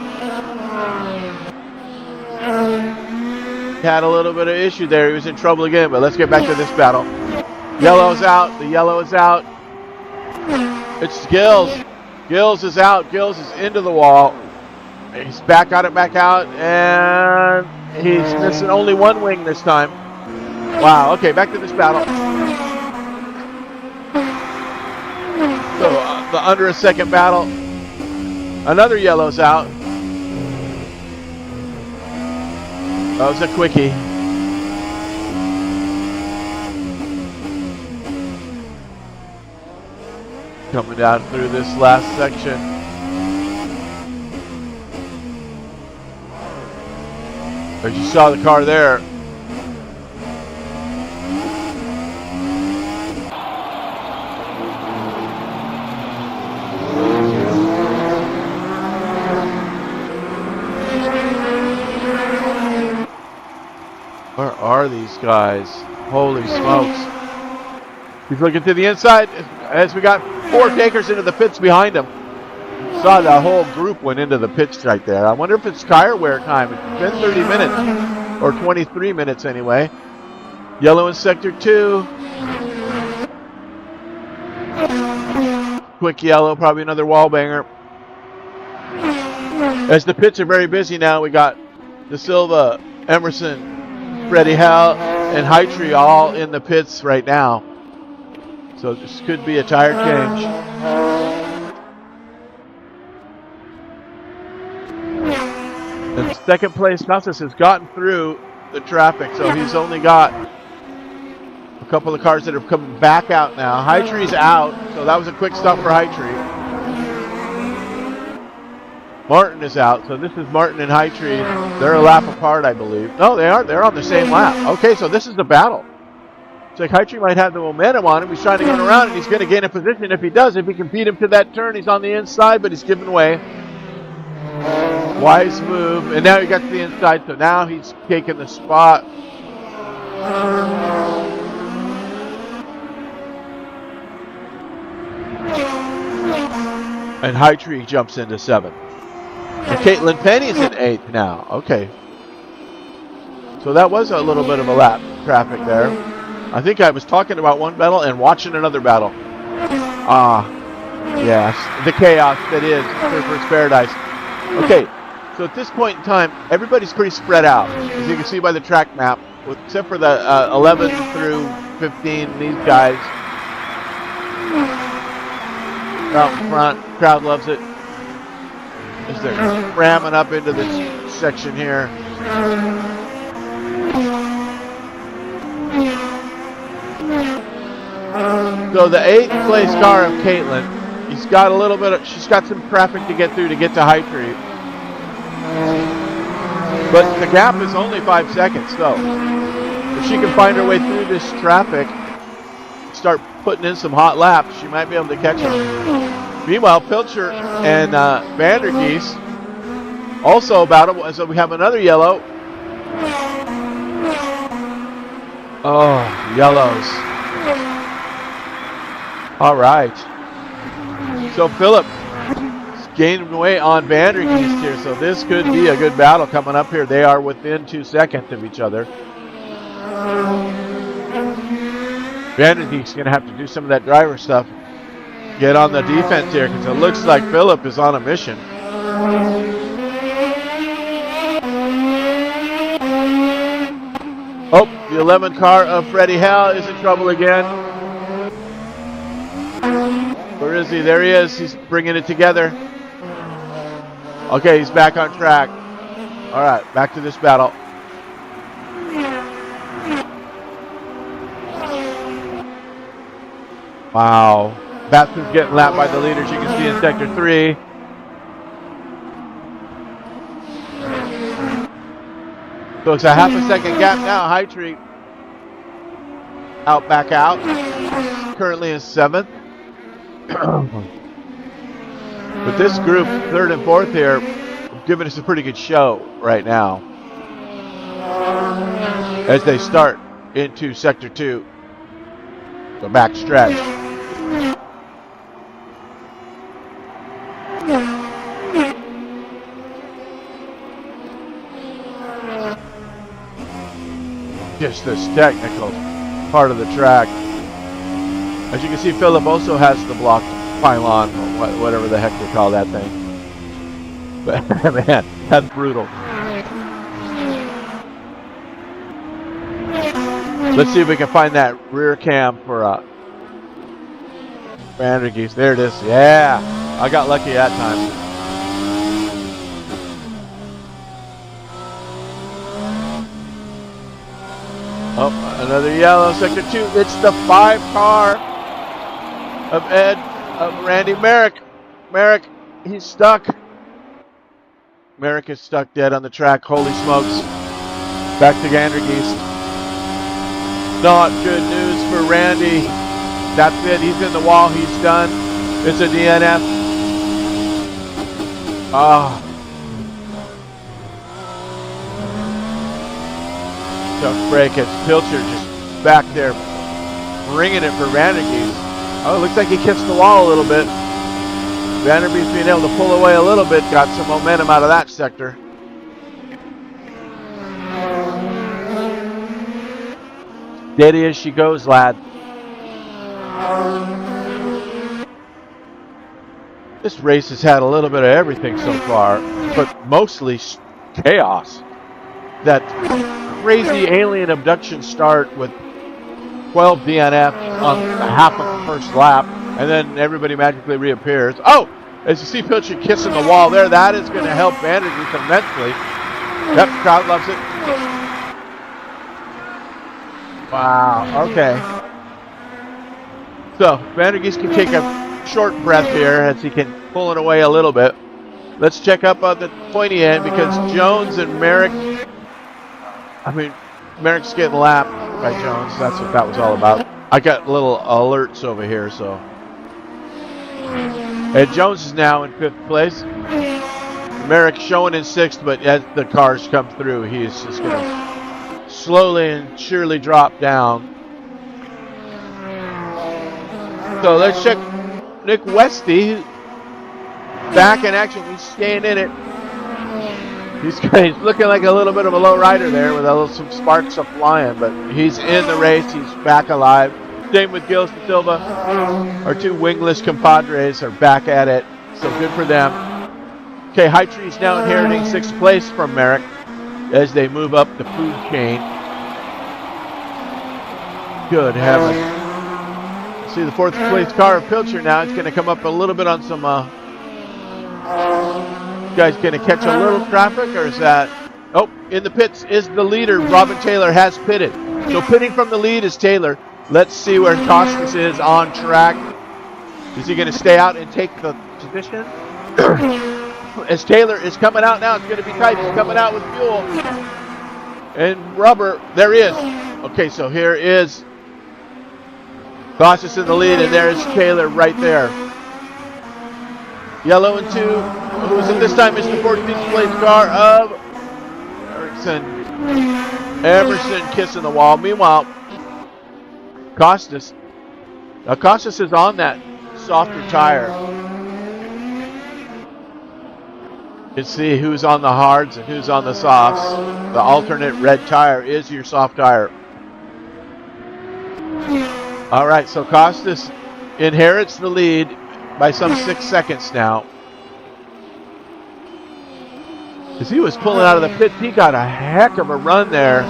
He had a little bit of issue there. He was in trouble again, but let's get back to this battle. Yellow's out. The yellow is out. It's Gills. Gills is out. Gills is into the wall. He's back out, and he's missing only one wing this time. Wow, okay, back to this battle. So, the under a second battle. Another yellow's out. That was a quickie. Coming down through this last section. As you saw the car there. Where are these guys? Holy smokes. He's looking to the inside as we got 4 takers into the pits behind him. Saw the whole group went into the pits right there. I wonder if it's tire wear time. It's been 30 minutes, or 23 minutes anyway. Yellow in sector 2. quick yellow, probably another wall banger. As the pits are very busy now, we got De Silva, Emerson, Freddie Hell, and Hightree all in the pits right now. So this could be a tire change. And second place Casas has gotten through the traffic, so he's only got a couple of cars that are coming back out now. Hightree's out, so that was a quick stop for Hightree. Martin is out, so this is Martin and Hightree. They're a lap apart, I believe. No, they aren't. They're on the same lap. Okay, so this is the battle. It's like Hightree might have the momentum on him. He's trying to get around, and he's going to gain a position. If he does, if he can beat him to that turn, he's on the inside, but he's giving way. Wise move, and now he got to the inside, so now he's taking the spot. And Hightree jumps into 7th. And Caitlin Penny's in 8th now. Okay. So that was a little bit of a lap traffic there. I think I was talking about one battle and watching another battle. Yes. The chaos that is Surfer's Paradise. Okay. So at this point in time, everybody's pretty spread out. As you can see by the track map, except for the 11 through 15, these guys. Out in front, crowd loves it. As they're ramming up into this section here. So the 8th place car of Caitlin, she's got some traffic to get through to get to Hightree. But the gap is only 5 seconds, so if she can find her way through this traffic, start putting in some hot laps, she might be able to catch him. Meanwhile, Pilcher and Vandergeest also battle. So we have another yellow. Oh, yellows. All right. So Philip gaining away on Vandergeest here, so this could be a good battle coming up here. They are within 2 seconds of each other. Vandergeest is going to have to do some of that driver stuff. Get on the defense here, because it looks like Philip is on a mission. Oh, the 11 car of Freddie Hell is in trouble again. Where is he? There he is. He's bringing it together. Okay, he's back on track. All right, back to this battle. Wow. Batsman's getting lapped by the leaders. You can see in Sector 3. So it's a half a second gap now. Hightree back out. Currently in 7th. But this group, 3rd and 4th here, giving us a pretty good show right now. As they start into Sector 2. The back stretch. Just this technical part of the track. As you can see, Philip also has the blocked pylon, or whatever the heck they call that thing. But man, that's brutal. Let's see if we can find that rear cam for Vandergeest. There it is. Yeah, I got lucky that time. Oh, another yellow, Sector 2. It's the 5 car of Randy Merrick. Merrick, he's stuck. Merrick is stuck dead on the track. Holy smokes. Back to Vandergeest. Not good news for Randy. That's it. He's in the wall. He's done. It's a DNF. Tough break. It's Pilcher just back there bringing it for Vandergeest. Oh, it looks like he kissed the wall a little bit. Vandergeest being able to pull away a little bit. Got some momentum out of that sector. Steady as she goes, lad. This race has had a little bit of everything so far, but mostly chaos. That crazy alien abduction start with 12 DNFs on half of the first lap, and then everybody magically reappears. Oh, as you see Pilcher kissing the wall there, that is going to help Vandergeest immensely. Yep, crowd loves it. Wow, okay. So, Vandergeest can take a short breath here as he can pull it away a little bit. Let's check up on the pointy end because Jones and Merrick, Merrick's getting lapped by Jones. That's what that was all about. I got little alerts over here, so. And Jones is now in 5th place. Merrick showing in 6th, but as the cars come through, he's just going to slowly and surely drop down. So let's check Nick Westy, back in action. He's staying in it. He's looking like a little bit of a low rider there with some sparks of flying, but he's in the race. He's back alive. Same with Gilles and Silva. Our 2 wingless compadres are back at it, so good for them. Okay, High Tree's now inheriting 6th place from Merrick as they move up the food chain. Good heavens. See the 4th place car of Pilcher now. It's going to come up a little bit on some. Guys going to catch a little traffic, or is that? Oh, in the pits is the leader. Robin Taylor has pitted. So pitting from the lead is Taylor. Let's see where Costas is on track. Is he going to stay out and take the position? As Taylor is coming out now, it's going to be tight. He's coming out with fuel. And rubber, there he is. Okay, so here is Costas in the lead, and there's Taylor right there. Yellow and 2. Who's it this time? It's the 14th place car of Emerson kissing the wall. Meanwhile, Costas. Now Costas is on that softer tire. You can see who's on the hards and who's on the softs. The alternate red tire is your soft tire. All right, so Costas inherits the lead by some 6 seconds now. As he was pulling out of the pits, he got a heck of a run there.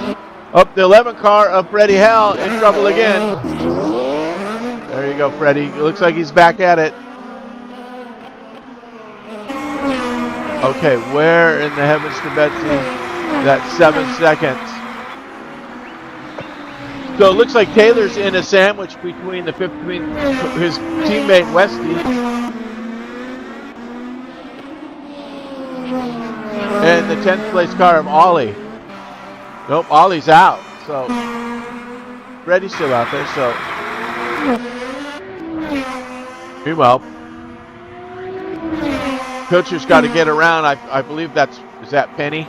Up the 11 car of Freddie Hell in trouble again. There you go, Freddie. It looks like he's back at it. Okay, where in the heavens to Betsy? That 7 seconds. So it looks like Taylor's in a sandwich between his teammate Westy and the 10th place car of Ollie. Nope, Ollie's out. So Freddie's still out there. So meanwhile, Pilcher's got to get around. I believe is that Penny?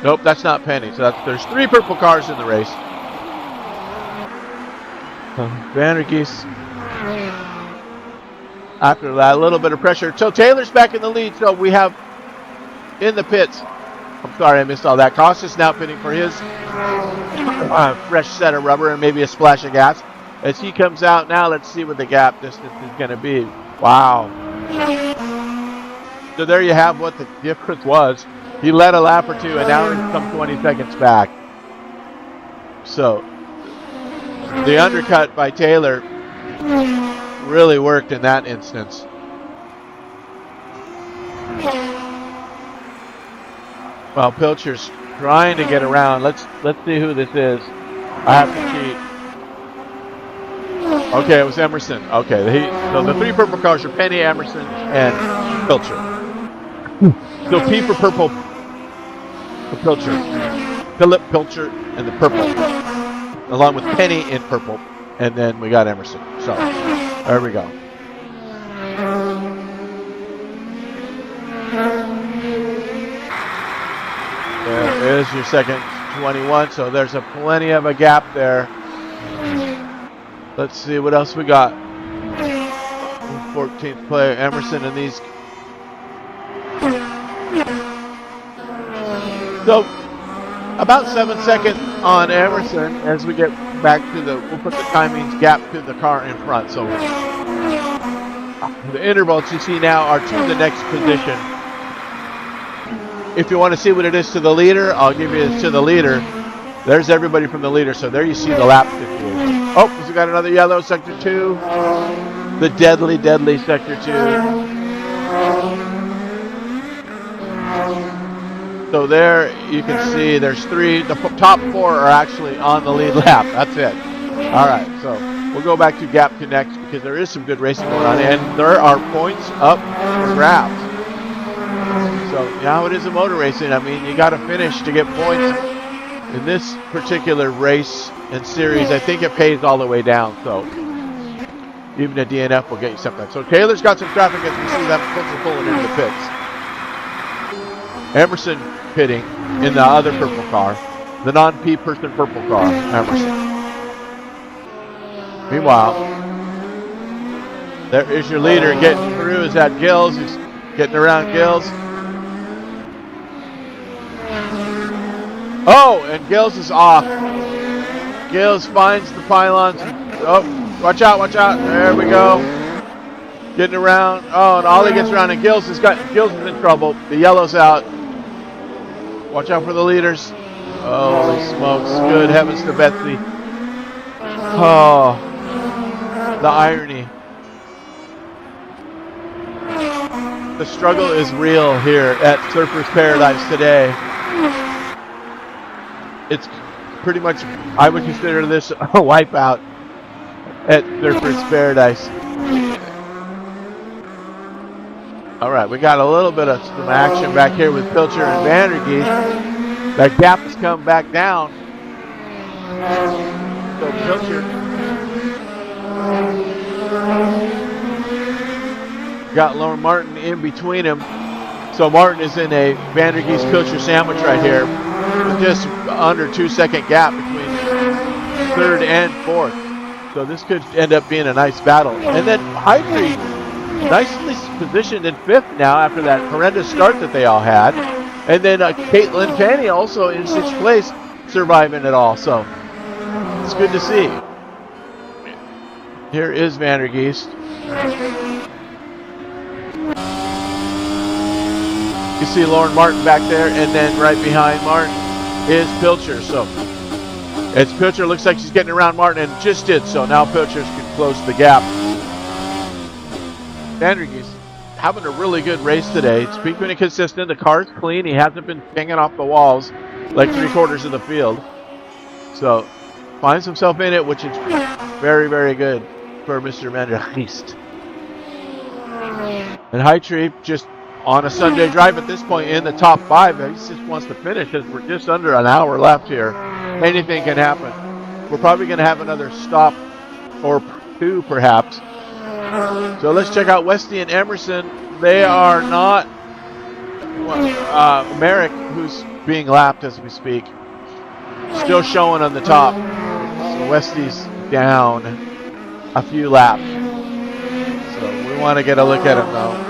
Nope, that's not Penny. So there's 3 purple cars in the race. Vandergeest, after that, a little bit of pressure. So Taylor's back in the lead. So we have in the pits. I'm sorry I missed all that. Costas now pitting for his fresh set of rubber and maybe a splash of gas. As he comes out now, let's see what the gap distance is going to be. Wow. So there you have what the difference was. He led a lap or 2, and now he's some 20 seconds back. So the undercut by Taylor really worked in that instance. Well, Pilcher's trying to get around. Let's see who this is. I have to cheat. Okay, it was Emerson. Okay, so the 3 purple cars are Penny, Emerson, and Pilcher. So P for purple for Pilcher. Philip Pilcher and the purple, along with Penny in purple, and then we got Emerson. So there we go. There is your second 21, so there's plenty of a gap there. Let's see what else we got. 14th player, Emerson, and these. So About 7 seconds on Emerson as we get back to we'll put the timings gap to the car in front. So the intervals you see now are to the next position. If you want to see what it is to the leader, I'll give you it to the leader. There's everybody from the leader. So there you see the lap situation. Oh, we got another yellow, sector 2. The deadly, deadly sector 2. So there you can see there's 3. The top 4 are actually on the lead lap. That's it. All right, so we'll go back to gap to next because there is some good racing going on, and there are points up for grabs. So now it is a motor racing. I mean, you got to finish to get points. In this particular race and series, I think it pays all the way down. So even a DNF will get you something. So Taylor's got some traffic as we see them pulling into the pits. Emerson pitting in the other purple car, the non-P person purple car, Emerson. Meanwhile, there is your leader getting through. Is that Gills? He's getting around Gills. Oh, and Gills is off. Gills finds the pylons. Oh, watch out, watch out. There we go. Getting around. Oh, and Ollie gets around, and Gills is in trouble. The yellow's out. Watch out for the leaders. Holy smokes. Good heavens to Betsy. Oh, the irony. The struggle is real here at Surfers Paradise today. It's pretty much, I would consider this a wipeout at Surfers Paradise. All right, we got a little bit of some action back here with Pilcher and Vandergeest. That gap has come back down. So Pilcher got Lauren Martin in between him. So Martin is in a Vandergeest Pilcher sandwich right here. With just under 2-second gap between 3rd and 4th. So this could end up being a nice battle. And then Hydri nicely positioned in 5th now after that horrendous start that they all had. And then Caitlin Fanny also in 6th place surviving it all. So it's good to see. Here is Vandergeest. You see Lauren Martin back there, and then right behind Martin is Pilcher. So it's Pilcher. Looks like she's getting around Martin, and just did so. Now Pilcher can close the gap. Vandergeest having a really good race today. It's pretty consistent. The car's clean. He hasn't been pinging off the walls like 3/4 of the field. So finds himself in it, which is very, very good for Mr. Vandergeest. And Hydri just on a Sunday drive at this point in the top 5. He just wants to finish as we're just under an hour left here. Anything can happen. We're probably going to have another stop or 2 perhaps. So let's check out Westy and Emerson. They are not Merrick, who's being lapped as we speak. Still showing on the top. So Westy's down a few laps. So we want to get a look at him though.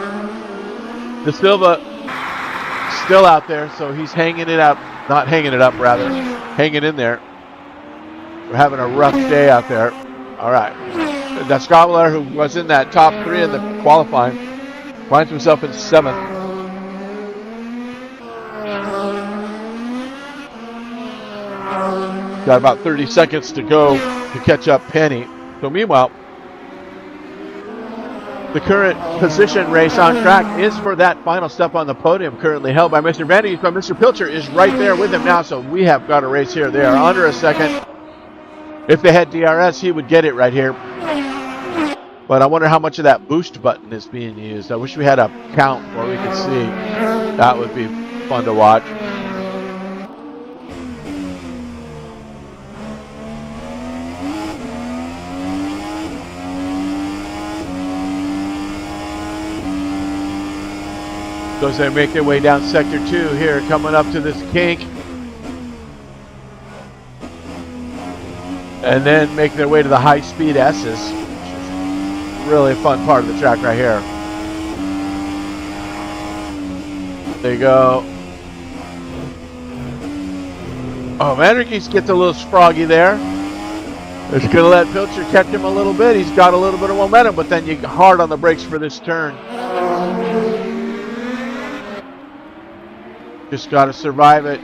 De Silva still out there, so he's hanging it up. Not hanging it up, rather. Hanging in there. We're having a rough day out there. All right. Daskavalar, who was in that top 3 in the qualifying, finds himself in 7th. Got about 30 seconds to go to catch up Penny. So meanwhile, the current position race on track is for that final step on the podium, currently held by Mr. Vandergeest, but Mr. Pilcher is right there with him now, so we have got a race here. They are under a second. If they had DRS, he would get it right here. But I wonder how much of that boost button is being used. I wish we had a count where we could see. That would be fun to watch. So as they make their way down Sector 2 here, coming up to this kink. And then make their way to the high-speed S's. Really fun part of the track right here. There you go. Oh, Vandergeest gets a little sproggy there. It's going to let Pilcher catch him a little bit. He's got a little bit of momentum, but then you hard on the brakes for this turn. Just got to survive it.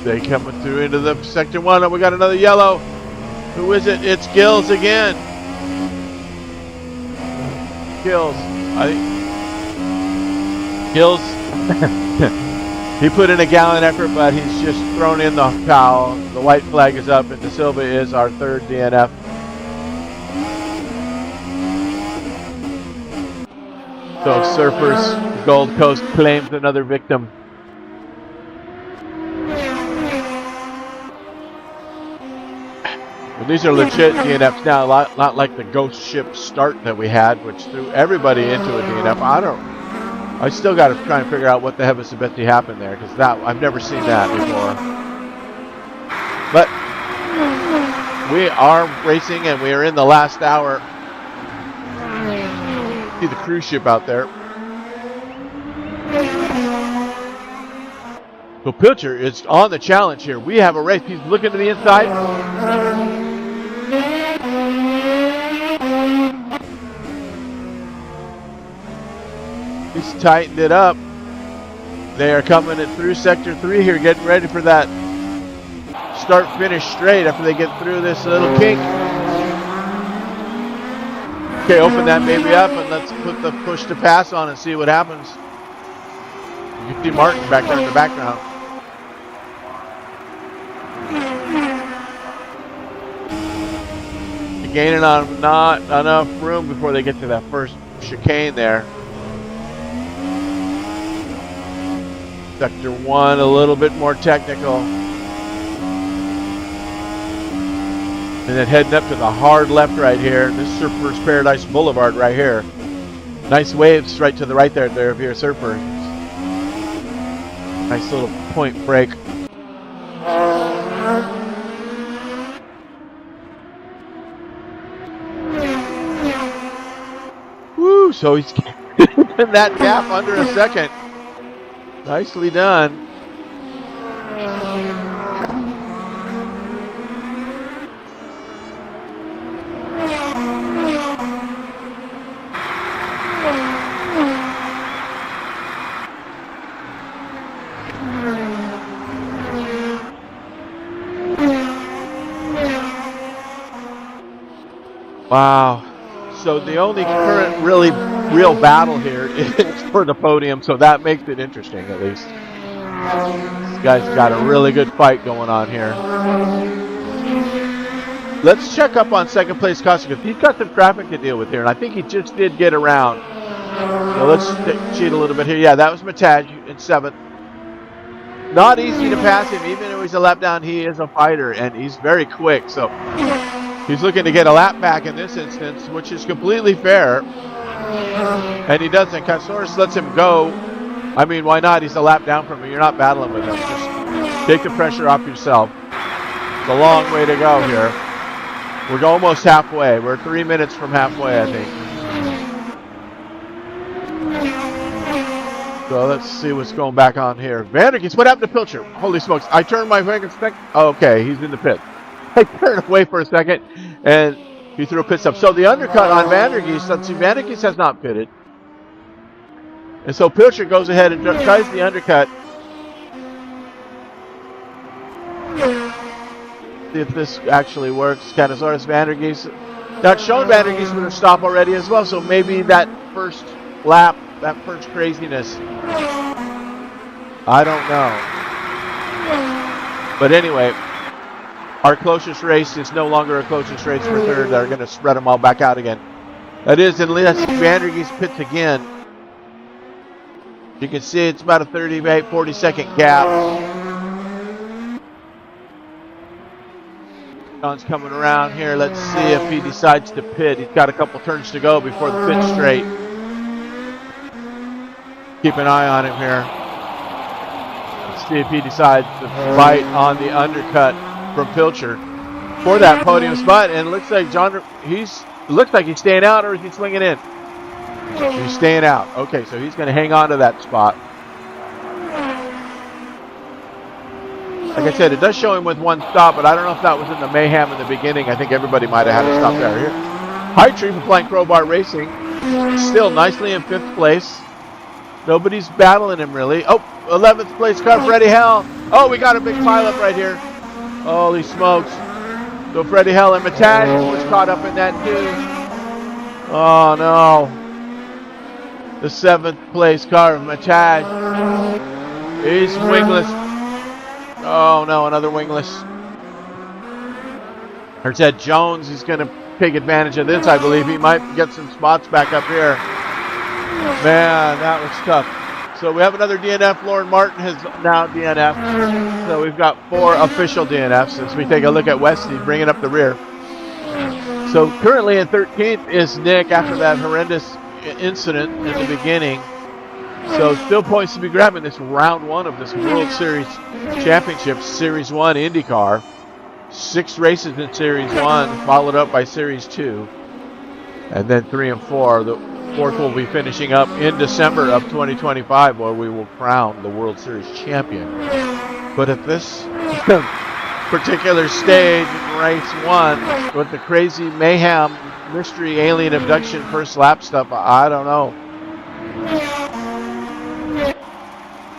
They coming through into the sector one. Oh, we got another yellow. Who is it? It's Gills again. Gills. Gills. He put in a gallant effort, but he's just thrown in the towel. The white flag is up, and De Silva is our third DNF. So Surfers Gold Coast claims another victim. Well, these are legit DNFs now, not like the ghost ship start that we had, which threw everybody into a DNF. I still got to try and figure out what the heaven Sabeti happened there, because that I've never seen that before. But we are racing, and we are in the last hour. See the cruise ship out there. So Pilcher is on the challenge here. We have a race. He's looking to the inside. He's tightened it up. They are coming in through sector 3 here, getting ready for that start-finish straight after they get through this little kink. Okay, open that baby up and let's put the push to pass on and see what happens. You can see Martin back there in the background. They're gaining on not enough room before they get to that first chicane there. Sector 1 a little bit more technical. And then heading up to the hard left right here. This is Surfer's Paradise Boulevard right here. Nice waves right to the right there if you're a surfer. Nice little point break. Woo, so he's in that gap under a second. Nicely done. Wow. So the only current real battle here is for the podium, so that makes it interesting at least. This guy's got a really good fight going on here. Let's check up on second place Costa because he's got some traffic to deal with here, and I think he just did get around. So let's cheat a little bit here. Yeah, that was Mataj in 7th. Not easy to pass him, even though he's a lap down. He is a fighter, and he's very quick. So he's looking to get a lap back in this instance, which is completely fair. And he doesn't. Casaurus lets him go. I mean, why not? He's a lap down from him. You're not battling with him. Just take the pressure off yourself. It's a long way to go here. We're almost halfway. We're 3 minutes from halfway, I think. So let's see what's going back on here. Vandergeest, what happened to Pilcher? Holy smokes. I turned my finger. Oh, okay, he's in the pit. I turned away for a second, and he threw a pit stop. So the undercut on Vandergeest, let's see, Vandergeest has not pitted. And so Pilcher goes ahead and tries the undercut. See if this actually works. Catasaurus, Vandergeest. Now it's shown Vandergeest with a stop already as well, so maybe that first lap, that first craziness, I don't know. But anyway, our closest race is no longer a closest race for third. They're going to spread them all back out again. That is, unless Vandergeest pits again. You can see it's about a 40-second gap. John's coming around here. Let's see if he decides to pit. He's got a couple turns to go before the pit straight. Keep an eye on him here. Let's see if he decides to bite on the undercut from Pilcher for that podium spot. And it looks like John, looks like he's staying out, or is he swinging in? He's staying out. Okay, so he's going to hang on to that spot. Like I said, it does show him with one stop, but I don't know if that was in the mayhem in the beginning. I think everybody might have had a stop there. Here, High Tree from Flying Crowbar Racing, still nicely in 5th place. Nobody's battling him really. Oh, 11th place car, Freddie Hell. Oh, we got a big pileup right here. Holy smokes. So Freddie Hell and Mataj was caught up in that too. Oh no. The 7th place car of Mataj. He's wingless. Oh no, another wingless. There's Ed Jones. He's going to take advantage of this, I believe. He might get some spots back up here. Man, that was tough. So we have another DNF. Lauren Martin has now DNF. So we've got 4 official DNFs as we take a look at Westy bringing up the rear. So currently in 13th is Nick after that horrendous incident in the beginning. So still points to be grabbing this round 1 of this World Series Championship, Series 1 IndyCar. 6 races in Series 1, followed up by Series 2. And then 3 and 4. The 4th will be finishing up in December of 2025, where we will crown the World Series champion. But at this particular stage in race 1, with the crazy mayhem, mystery alien abduction first lap stuff, I don't know.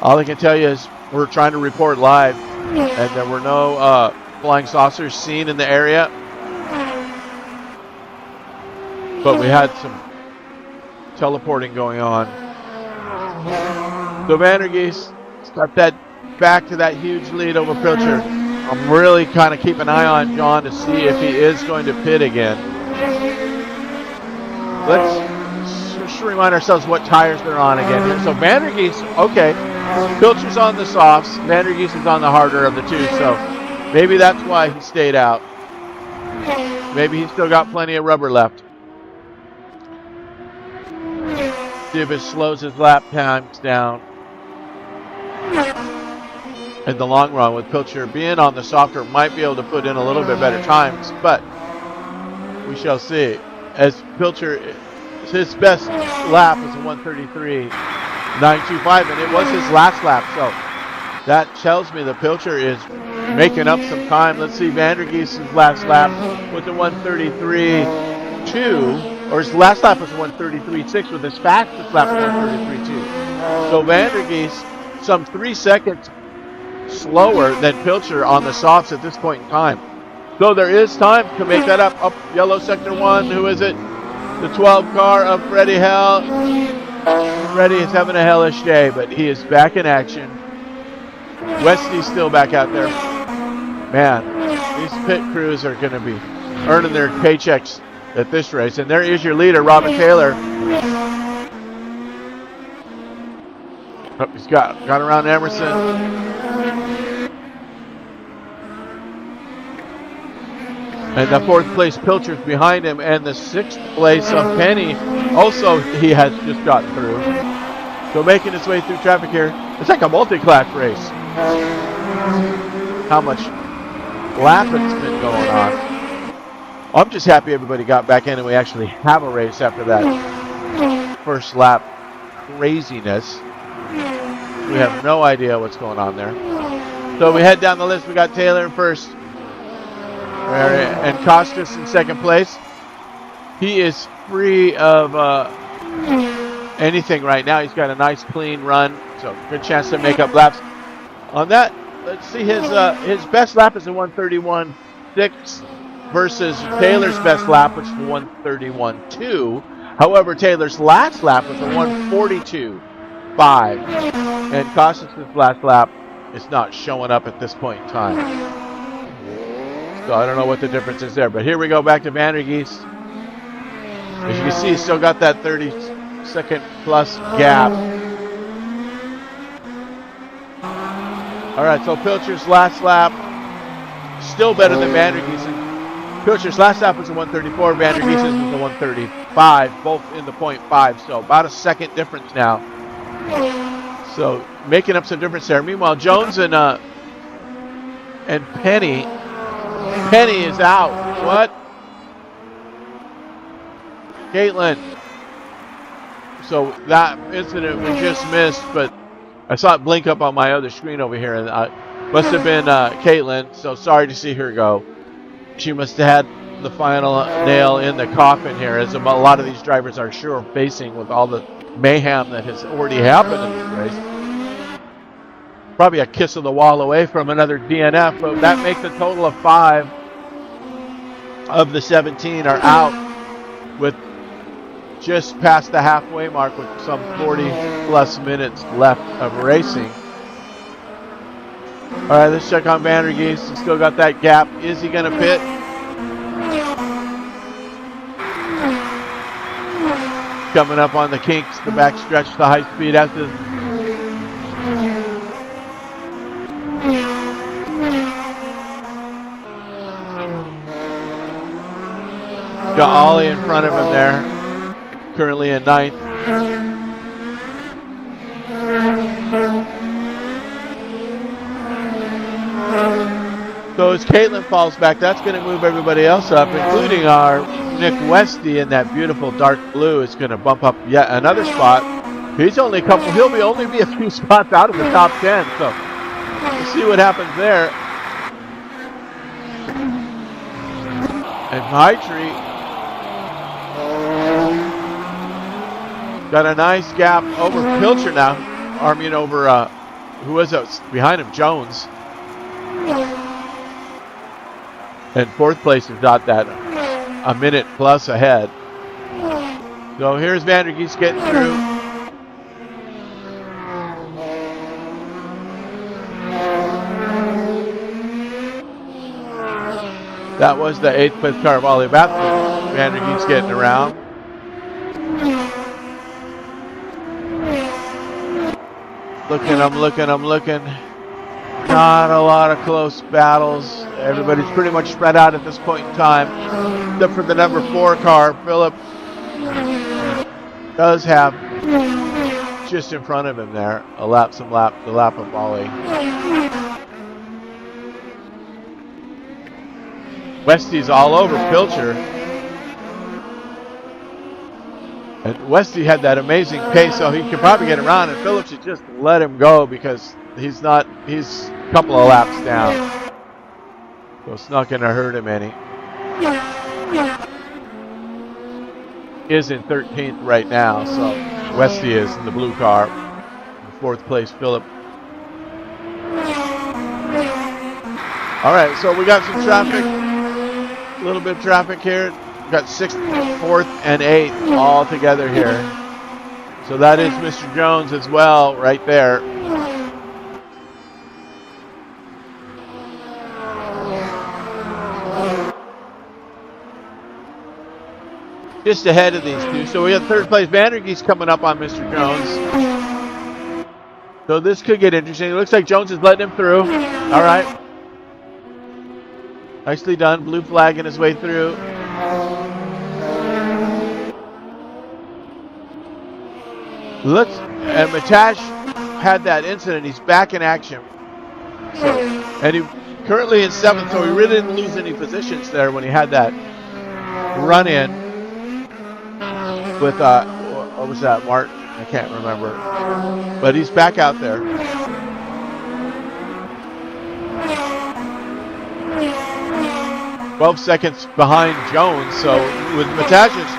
All I can tell you is we're trying to report live, and there were no flying saucers seen in the area. But we had some teleporting going on. So Vandergeest got that back to that huge lead over Pilcher. I'm really kind of keeping an eye on John to see if he is going to pit again. Let's just remind ourselves what tires they're on again here. So Vandergeest, okay, Pilcher's on the softs. Vandergeest is on the harder of the two, so maybe that's why he stayed out. Maybe he's still got plenty of rubber left. See if it slows his lap times down. In the long run, with Pilcher being on the softer, might be able to put in a little bit better times, but we shall see. As Pilcher, his best lap was a 1:33.925, and it was his last lap, so that tells me that Pilcher is making up some time. Let's see Vandergeest's last lap with the 1:33.2. Or his last lap was 1:33.6 with his fastest lap 1:33.2. So Vandergeest, some 3 seconds slower than Pilcher on the softs at this point in time. So there is time to make that up. Up yellow sector 1, who is it? The 12 car of Freddie Hell. Freddie is having a hellish day, but he is back in action. Westy's still back out there. Man, these pit crews are going to be earning their paychecks at this race. And there is your leader, Robin Taylor. Oh, he's got around Emerson. And the 4th place Pilcher's behind him, and the 6th place of Penny also he has just gotten through. So making his way through traffic here. It's like a multi-class race. How much lapping's been going on. I'm just happy everybody got back in and we actually have a race after that first lap craziness. We have no idea what's going on there. So we head down the list. We got Taylor in first. And Costas in 2nd place. He is free of anything right now. He's got a nice clean run, so good chance to make up laps. On that, let's see his best lap is a 1:31.6 versus Taylor's best lap, which is 1:31.2. However, Taylor's last lap was a 1:42.5, and Costas' last lap is not showing up at this point in time. So I don't know what the difference is there. But here we go back to Vandergeest. As you can see, he's still got that 30-second plus gap. All right, so Pilcher's last lap, still better than Vandergeest. Pilcher's last lap was a 134. Vandergeest's was a 135, both in the 0.5. So about a second difference now. So making up some difference there. Meanwhile, Jones and Penny is out. What? Caitlin. So that incident we just missed, but I saw it blink up on my other screen over here, and must have been Caitlin. So sorry to see her go. She must have had the final nail in the coffin here, as a lot of these drivers are sure facing with all the mayhem that has already happened in this race. Probably a kiss of the wall away from another DNF, but that makes a total of 5 of the 17 are out, with just past the halfway mark with some 40 plus minutes left of racing. All right, let's check on Vandergeest. He's still got that gap. Is he going to pit? Coming up on the kinks, the back stretch, the high speed after. Got Ollie in front of him there, currently in 9th. So as Caitlin falls back, that's going to move everybody else up, including our Nick Westy in that beautiful dark blue. Is going to bump up yet another spot. He's only a couple. He'll only be a few spots out of the top 10. So we'll see what happens there. And Maitri got a nice gap over Pilcher now. I mean over who was that behind him? Jones. And 4th place is not that a minute plus ahead. So here's Vandergeest getting through. That was the 8th place car of Ollie Bathurst. Vandergeest getting around. I'm looking. Not a lot of close battles. Everybody's pretty much spread out at this point in time, except for the number 4 car. Phillip does have just in front of him there the lap of Ollie. Westy's all over Pilcher. And Westy had that amazing pace, so he could probably get around, and Phillips should just let him go because he's a couple of laps down. So it's not going to hurt him any. He is in 13th right now, so Westy is in the blue car. In 4th place, Phillip. All right, so we got some traffic. A little bit of traffic here. We got 6th, 4th, and 8th all together here. So that is Mr. Jones as well, right there. Just ahead of these two. So we have 3rd place. Vandergeest coming up on Mr. Jones. So this could get interesting. It looks like Jones is letting him through. All right. Nicely done. Blue flagging his way through. And Matash had that incident. He's back in action. So, and he currently in 7th, so he really didn't lose any positions there when he had that run in with what was that, Martin? I can't remember. But he's back out there. "12 seconds behind Jones, so with Matash's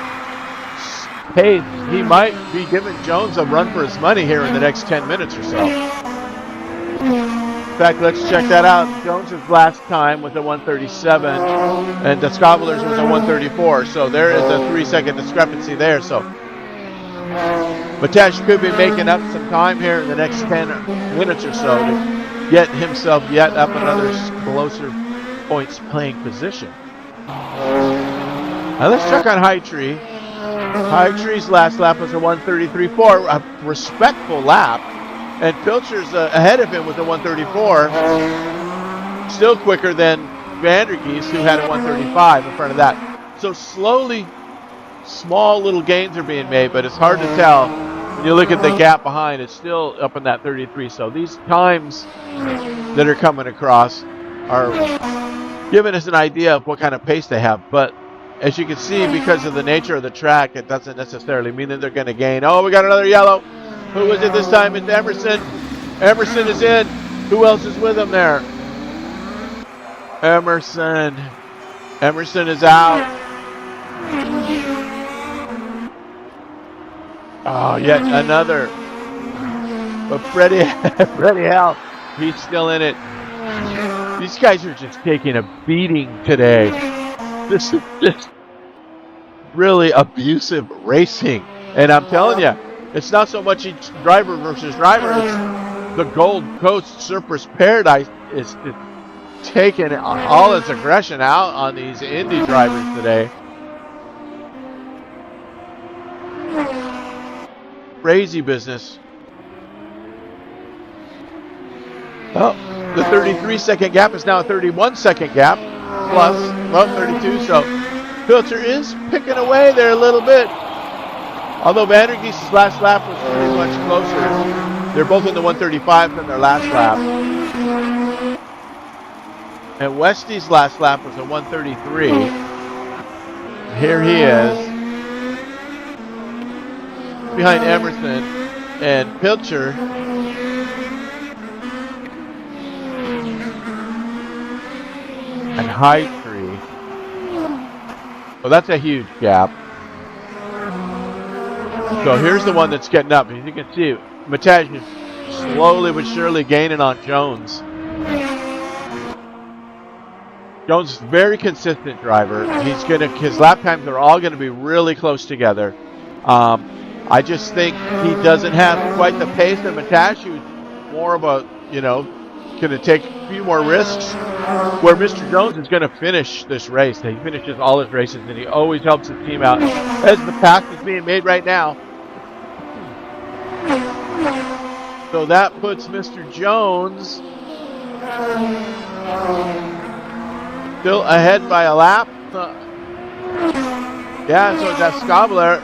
pace, he might be giving Jones a run for his money here in the next 10 minutes or so. In fact, let's check that out. Jones's last time was a 137, and Descobbler's was a 134. So there is a 3-second discrepancy there. So Matash could be making up some time here in the next 10 minutes or so to get himself yet up another closer points playing position. Now let's check on High Tree. High Tree's last lap was a 133.4, a respectful lap, and Pilcher's ahead of him with a 134, still quicker than Vandergeest, who had a 135 in front of that. So slowly, small little gains are being made, but it's hard to tell. When you look at the gap behind, it's still up in that 33. So these times that are coming across are giving us an idea of what kind of pace they have. But as you can see, because of the nature of the track, it doesn't necessarily mean that they're going to gain. Oh, we got another yellow. Who was it this time? It's Emerson. Emerson is in. Who else is with him there? Emerson. Emerson is out. Oh, yet another. But Freddie Hell, he's still in it. These guys are just taking a beating today. This is just really abusive racing. And I'm telling you, it's not so much each driver versus driver. It's the Gold Coast Surfers Paradise is taking all its aggression out on these Indy drivers today. Crazy business. Oh, the 33-second gap is now a 31-second gap. Plus, well, 32. So, Filter is picking away there a little bit. Although Vandergeest's last lap was pretty much closer. They're both in the 135 from their last lap. And Westy's last lap was a 133. Here he is. Behind Emerson and Pilcher. And Hightree. Well, that's a huge gap. So here's the one that's getting up. As you can see, Mataj is slowly but surely gaining on Jones. Jones is a very consistent driver. His lap times are all going to be really close together. I just think he doesn't have quite the pace of Mataj, who's more of a, going to take a few more risks. Where Mr. Jones is going to finish this race. He finishes all his races, and he always helps his team out. As the pass is being made right now. So that puts Mr. Jones still ahead by a lap. Yeah, so that's Scobler.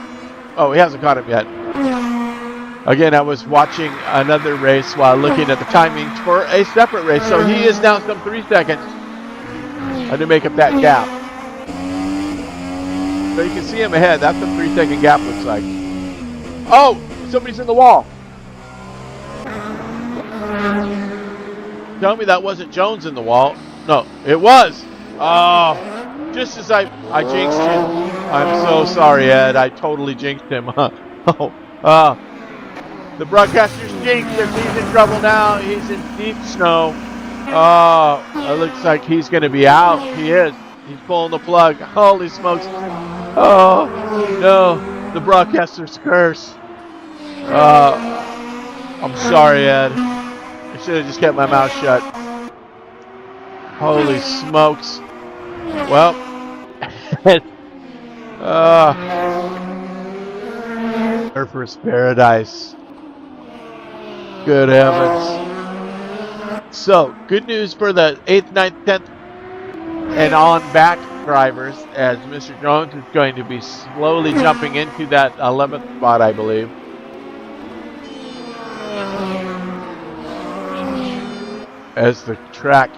Oh, he hasn't caught him yet. Again, I was watching another race while looking at the timings for a separate race. So he is now some 3 seconds to make up that gap. So you can see him ahead. That's a 3-second gap, looks like. Oh, somebody's in the wall. Tell me that wasn't Jones in the wall. No, it was. Oh, just as I jinxed him. I'm so sorry, Ed. I totally jinxed him. The broadcaster's jinxed him. He's in trouble now. He's in deep snow. Oh, it looks like he's going to be out. He is. He's pulling the plug. Holy smokes. Oh, no. The broadcaster's curse. I'm sorry, Ed. I should have just kept my mouth shut. Holy smokes. Well, Surfers Paradise. Good heavens. So, good news for the 8th, 9th, 10th, and on back drivers, as Mr. Jones is going to be slowly jumping into that 11th spot, I believe. As the track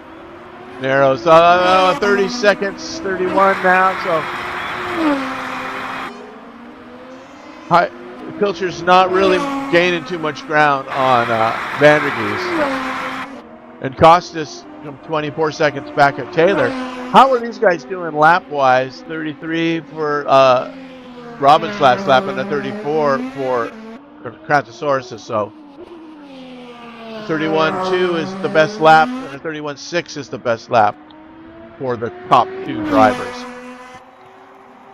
narrows. 30 seconds, 31 now, so Pilcher's not really gaining too much ground on Vandergeest. And Costas from 24 seconds back at Taylor. How are these guys doing lap-wise? 33 for Robbins' last lap and a 34 for Kratosaurus. So 31.2 is the best lap, and a 31.6 is the best lap for the top two drivers.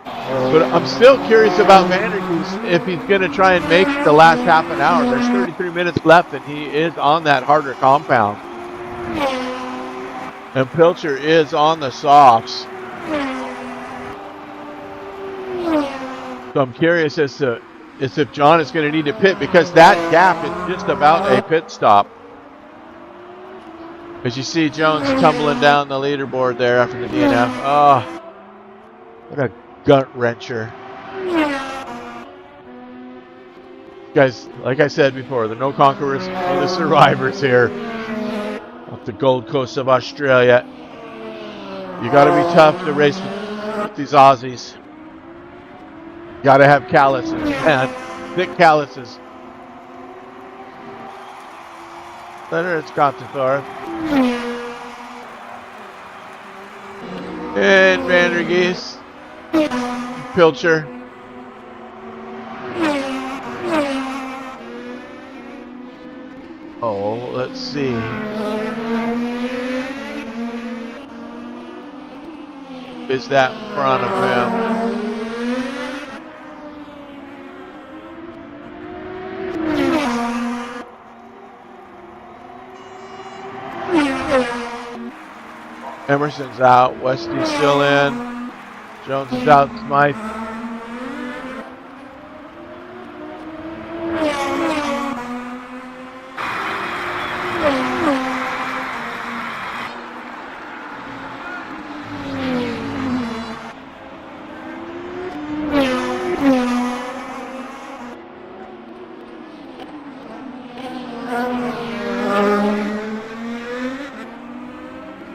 But I'm still curious about Vandergeest if he's going to try and make the last half an hour. There's 33 minutes left, and he is on that harder compound. And Pilcher is on the softs. So I'm curious as if John is going to need to pit, because that gap is just about a pit stop. As you see Jones tumbling down the leaderboard there after the DNF. Oh, what a gut wrencher. Guys, like I said before, the no conquerors are the survivors here off the Gold Coast of Australia. You got to be tough to race with these Aussies. Got to have calluses, man. Thick calluses. Leonard Scottifor. And Vandergeest. Pilcher. Oh, let's see. Is that in front of him? Emerson's out. Westy's still in. Jones is out. Smythe.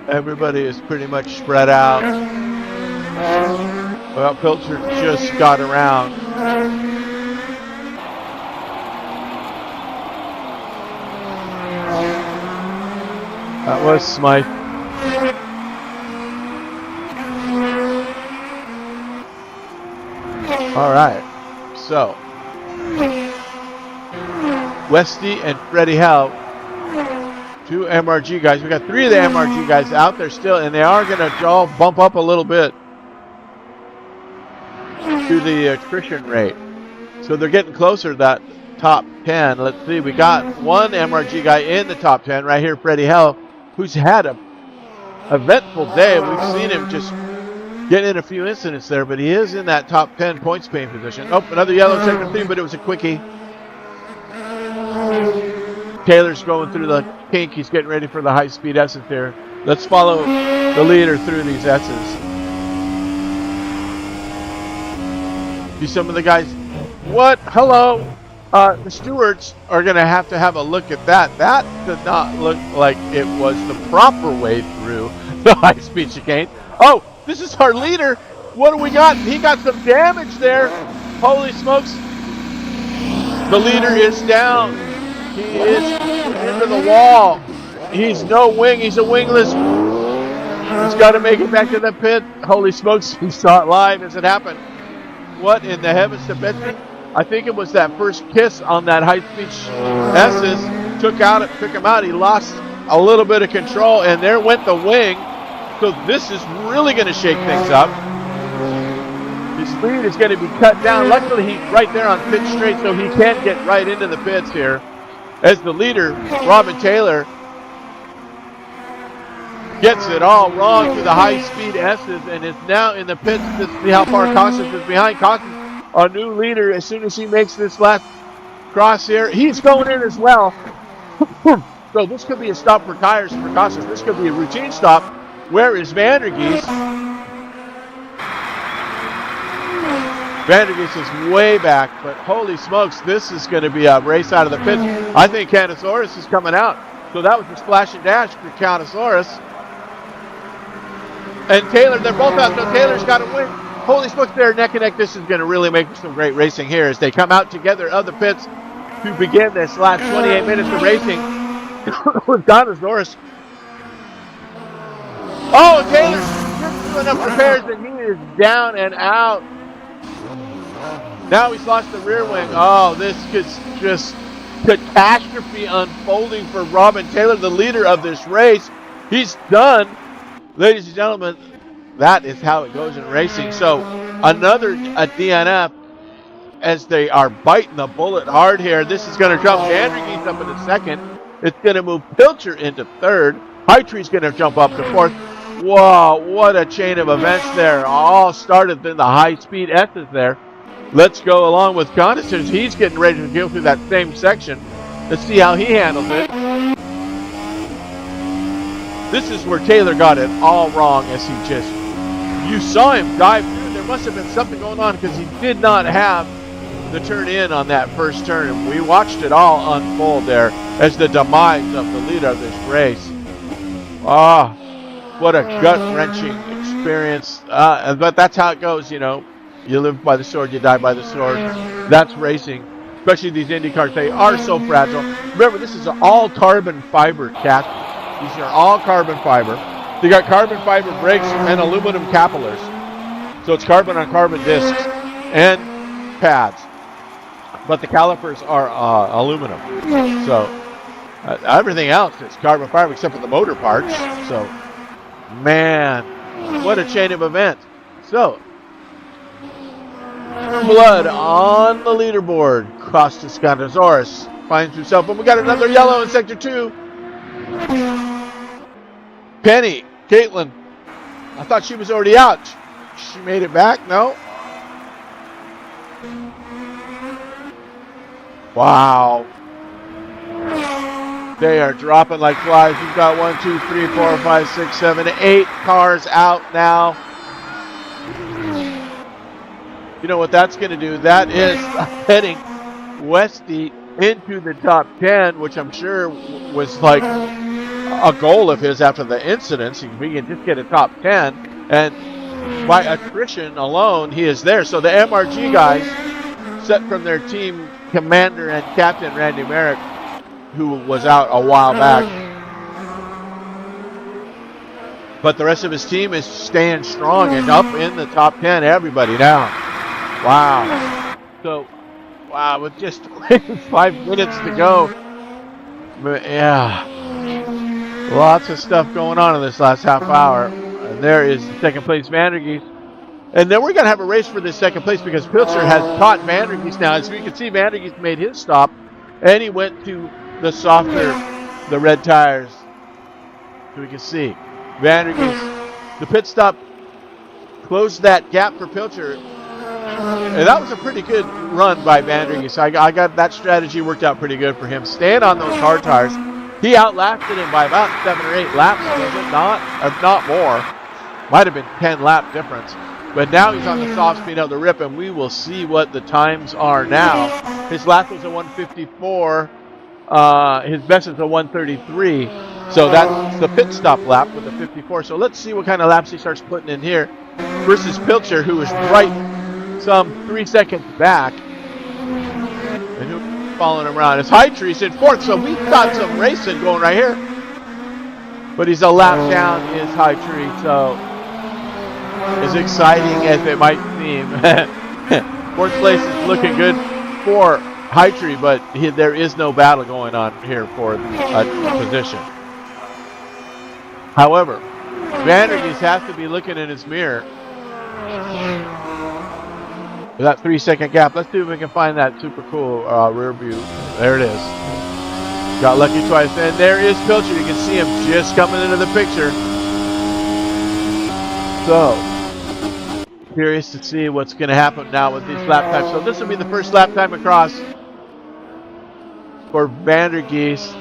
Everybody is pretty much spread out. Well, Pilcher just got around. That was Smythe. All right, so Westy and Freddie Howe, two MRG guys. We got three of the MRG guys out there still, and they are going to all bump up a little bit to the attrition rate. So they're getting closer to that top 10. Let's see. We got one MRG guy in the top 10 right here, Freddie Howe, who's had a eventful day. We've seen him just getting in a few incidents there, but he is in that top 10 points paying position. Oh, another yellow sector 3, but it was a quickie. Taylor's going through the pink. He's getting ready for the high-speed S's there. Let's follow the leader through these S's. See some of the guys. What? Hello. The stewards are going to have a look at that. That did not look like it was the proper way through the high-speed chicane. Oh, this is our leader. What do we got? He got some damage there. Holy smokes. The leader is down. He is into the wall. He's no wing. He's a wingless. He's got to make it back to the pit. Holy smokes. We saw it live as it happened. What in the heavens to Betsy? I think it was that first kiss on that high-speed S's. Took him out. He lost a little bit of control, and there went the wing. So this is really going to shake things up. His lead is going to be cut down. Luckily, he's right there on pit straight, so he can't get right into the pits here. As the leader, Robin Taylor, gets it all wrong to the high-speed S's and is now in the pits to see how far Costas is behind. Costas, our new leader, as soon as he makes this last cross here, he's going in as well. So this could be a stop for tires for Costas. This could be a routine stop. Where is Vandergeest? Vandergeest is way back, but holy smokes, this is going to be a race out of the pits. I think Cantosaurus is coming out. So that was the splash and dash for Cantosaurus. And Taylor, they're both out, so Taylor's got to win. Holy smokes, they're neck and neck. This is going to really make some great racing here as they come out together of the pits to begin this last 28 minutes of racing with Cantosaurus. Oh, Taylor's just doing enough repairs and he is down and out. Now he's lost the rear wing. Oh, this is just catastrophe unfolding for Robin Taylor, the leader of this race. He's done. Ladies and gentlemen, that is how it goes in racing. So another DNF as they are biting the bullet hard here. This is going to jump Vandergeest up into second. It's going to move Pilcher into third. Hightree's going to jump up to fourth. Whoa, what a chain of events there. All started in the high-speed S's there. Let's go along with Coniston. He's getting ready to go through that same section. Let's see how he handles it. This is where Taylor got it all wrong, as he just, you saw him dive through. There must have been something going on because he did not have the turn in on that first turn. And we watched it all unfold there as the demise of the leader of this race. Ah, what a gut-wrenching experience. But that's how it goes, you know. You live by the sword, you die by the sword. That's racing. Especially these IndyCars, they are so fragile. Remember, this is an all carbon fiber chassis. These are all carbon fiber. They got carbon fiber brakes and aluminum capillars. So it's carbon on carbon discs and pads. But the calipers are aluminum. So everything else is carbon fiber except for the motor parts. So, man, what a chain of events. So, blood on the leaderboard. Costas Gandazoris finds himself, and we got another yellow in sector 2. Penny, Caitlin, I thought she was already out. She made it back? No? Wow. They are dropping like flies. We've got 1, 2, 3, 4, 5, 6, 7, 8 cars out now. You know what that's going to do? That is heading Westy into the top 10, which I'm sure was like a goal of his after the incidents. He can just get a top 10, and by attrition alone, he is there. So the MRG guys, set from their team commander and captain Randy Merrick, who was out a while back, but the rest of his team is staying strong and up in the top 10. Everybody down. Wow. So, wow, with just 5 minutes to go. But yeah. Lots of stuff going on in this last half hour. And there is second place Vandergeest. And then we're going to have a race for this second place because Pilcher has caught Vandergeest now. As we can see, Vandergeest made his stop. And he went to the softer, the red tires. So we can see Vandergeest, the pit stop closed that gap for Pilcher. And that was a pretty good run by Vandergeest. I got that strategy worked out pretty good for him. Staying on those hard tires. He outlasted him by about 7 or 8 laps, was it not? If not more. Might have been 10 lap difference. But now he's on the soft speed of the rip, and we will see what the times are now. His lap was a 154. His best is a 133. So that's the pit stop lap with the 54. So let's see what kind of laps he starts putting in here versus Pilcher, who is right some 3 seconds back. And who's following him around? It's Hytree's in 4th, so we've got some racing going right here. But he's a lap down, is Hytree, so as exciting as it might seem. 4th place is looking good for Hytree, but there is no battle going on here for a position. However, Vandergeest has to be looking in his mirror. With that 3 second gap, let's see if we can find that super cool rear view. There it is. Got lucky twice. And there is Pilcher. You can see him just coming into the picture. So, curious to see what's going to happen now with these lap times. So this will be the first lap time across for Vandergeest.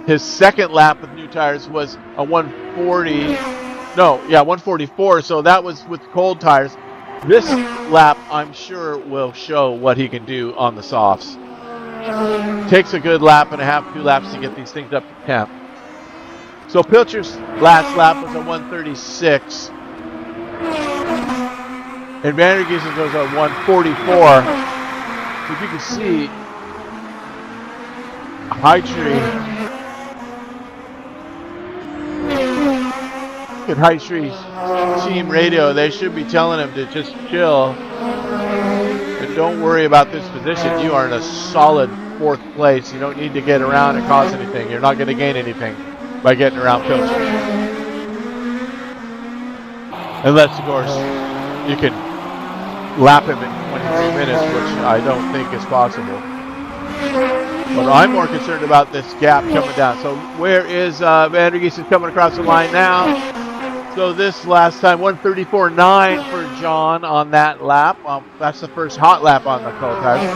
His second lap with new tires was a 144. So that was with cold tires. This lap, I'm sure, will show what he can do on the softs. Takes a good lap and a half, 2 laps to get these things up to temp. So Pilcher's last lap was a 136. And Vandergeest's was a 144. If you can see, Hytree. Look at Hytree's team radio. They should be telling him to just chill. And don't worry about this position. You are in a solid 4th place. You don't need to get around and cause anything. You're not going to gain anything by getting around Pilcher. Unless, of course, you can lap him in 23 minutes, which I don't think is possible. But I'm more concerned about this gap coming down. So where is Vandergeest is coming across the line now? So this last time, 134.9 for John on that lap. That's the first hot lap on the cold tires.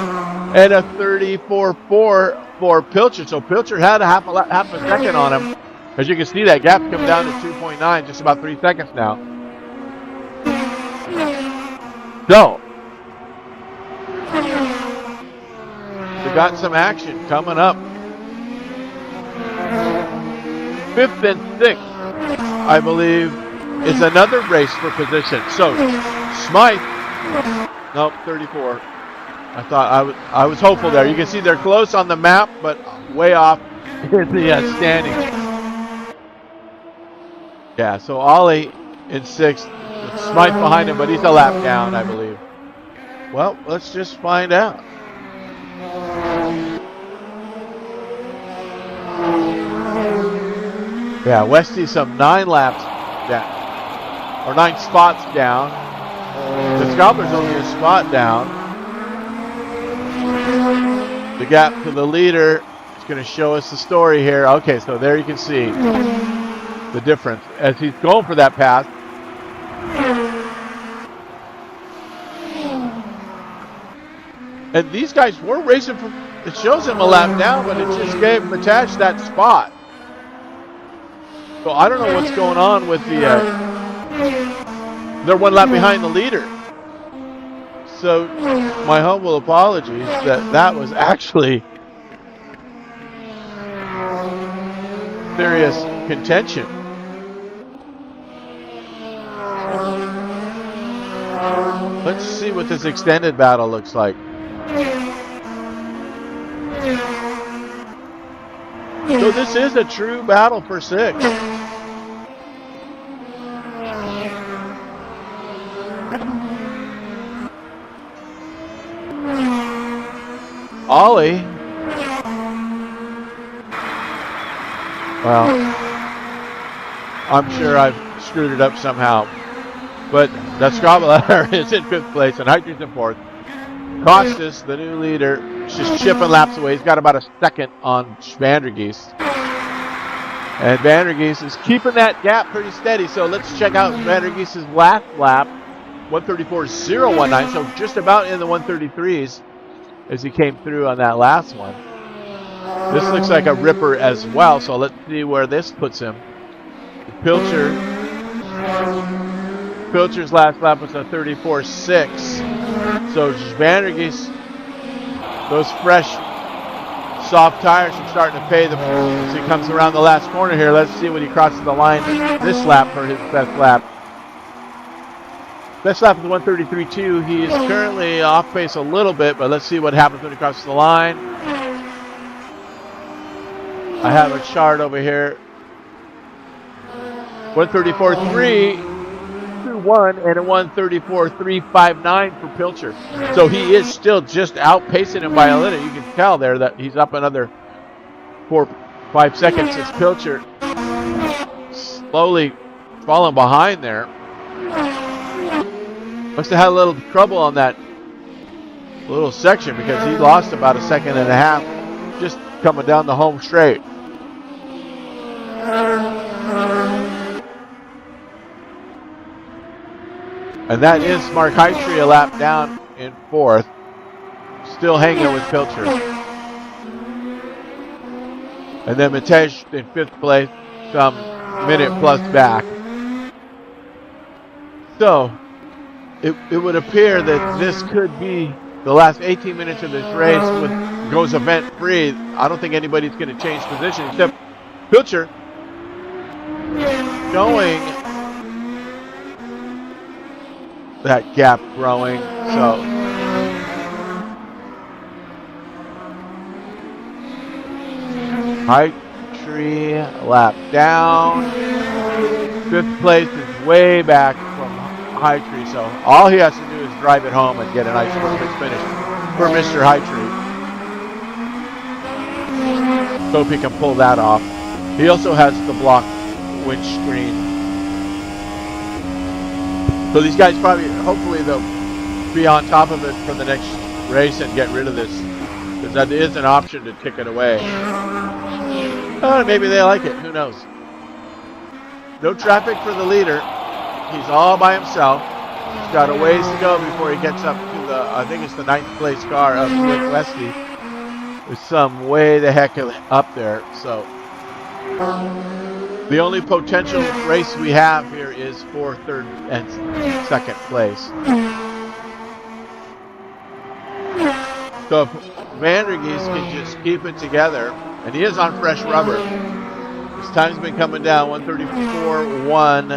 And a 34.4 for Pilcher. So Pilcher had half a second on him. As you can see, that gap's come down to 2.9, just about 3 seconds now. So, we got some action coming up. 5th and 6th, I believe, is another race for position. So, Smythe, nope, 34. I thought I was hopeful there. You can see they're close on the map, but way off in the standings. Yeah, so Ollie in 6th, Smythe behind him, but he's a lap down, I believe. Well, let's just find out. Yeah, Westy's some 9 laps down, or 9 spots down. The Scalper's only a spot down. The gap to the leader is going to show us the story here. Okay, so there you can see the difference as he's going for that pass. And these guys were racing for, it shows him a lap down, but it just gave Matach that spot. So I don't know what's going on with the, they're 1 lap behind the leader. So my humble apologies that was actually serious contention. Let's see what this extended battle looks like. So this is a true battle for 6. Ollie, well, I'm sure I've screwed it up somehow, but that Dallara is in 5th place and Heitry's in 4th. Costas, the new leader, is just chipping laps away. He's got about a second on Vandergeest. And Vandergeest is keeping that gap pretty steady. So let's check out Vandergeest's last lap, 134.019. So just about in the 133s as he came through on that last one. This looks like a ripper as well. So let's see where this puts him. Pilcher's last lap was a 34.6. So Vandergeest, those fresh, soft tires are starting to pay the as he comes around the last corner here. Let's see when he crosses the line this lap for his best lap. Best lap is 133.2. He is currently off pace a little bit, but let's see what happens when he crosses the line. I have a chart over here. 134.3. 1 and a 134.359 for Pilcher. So he is still just outpacing him by a little. You can tell there that he's up another 4-5 seconds as Pilcher slowly falling behind there. Must have had a little trouble on that little section because he lost about a second and a half just coming down the home straight. And that is Mark Heitry a lap down in 4th. Still hanging with Pilcher. And then Matej in 5th place, some minute plus back. So, it would appear that this could be the last 18 minutes of this race goes event free. I don't think anybody's going to change position except Pilcher showing that gap growing. So Heitry lap down. 5th place is way back from Heitry, so all he has to do is drive it home and get a nice perfect finish for Mr. Heitry. Hope he can pull that off. He also has the block windscreen. So these guys probably, hopefully they'll be on top of it for the next race and get rid of this. Because that is an option to tick it away. Maybe they like it, who knows. No traffic for the leader. He's all by himself. He's got a ways to go before he gets up to the, I think it's the 9th place car of Rick Westy. There's some way the heck up there. So the only potential race we have here is for third and second place. So if Vandergeest can just keep it together, and he is on fresh rubber. His time's been coming down, 1:34.1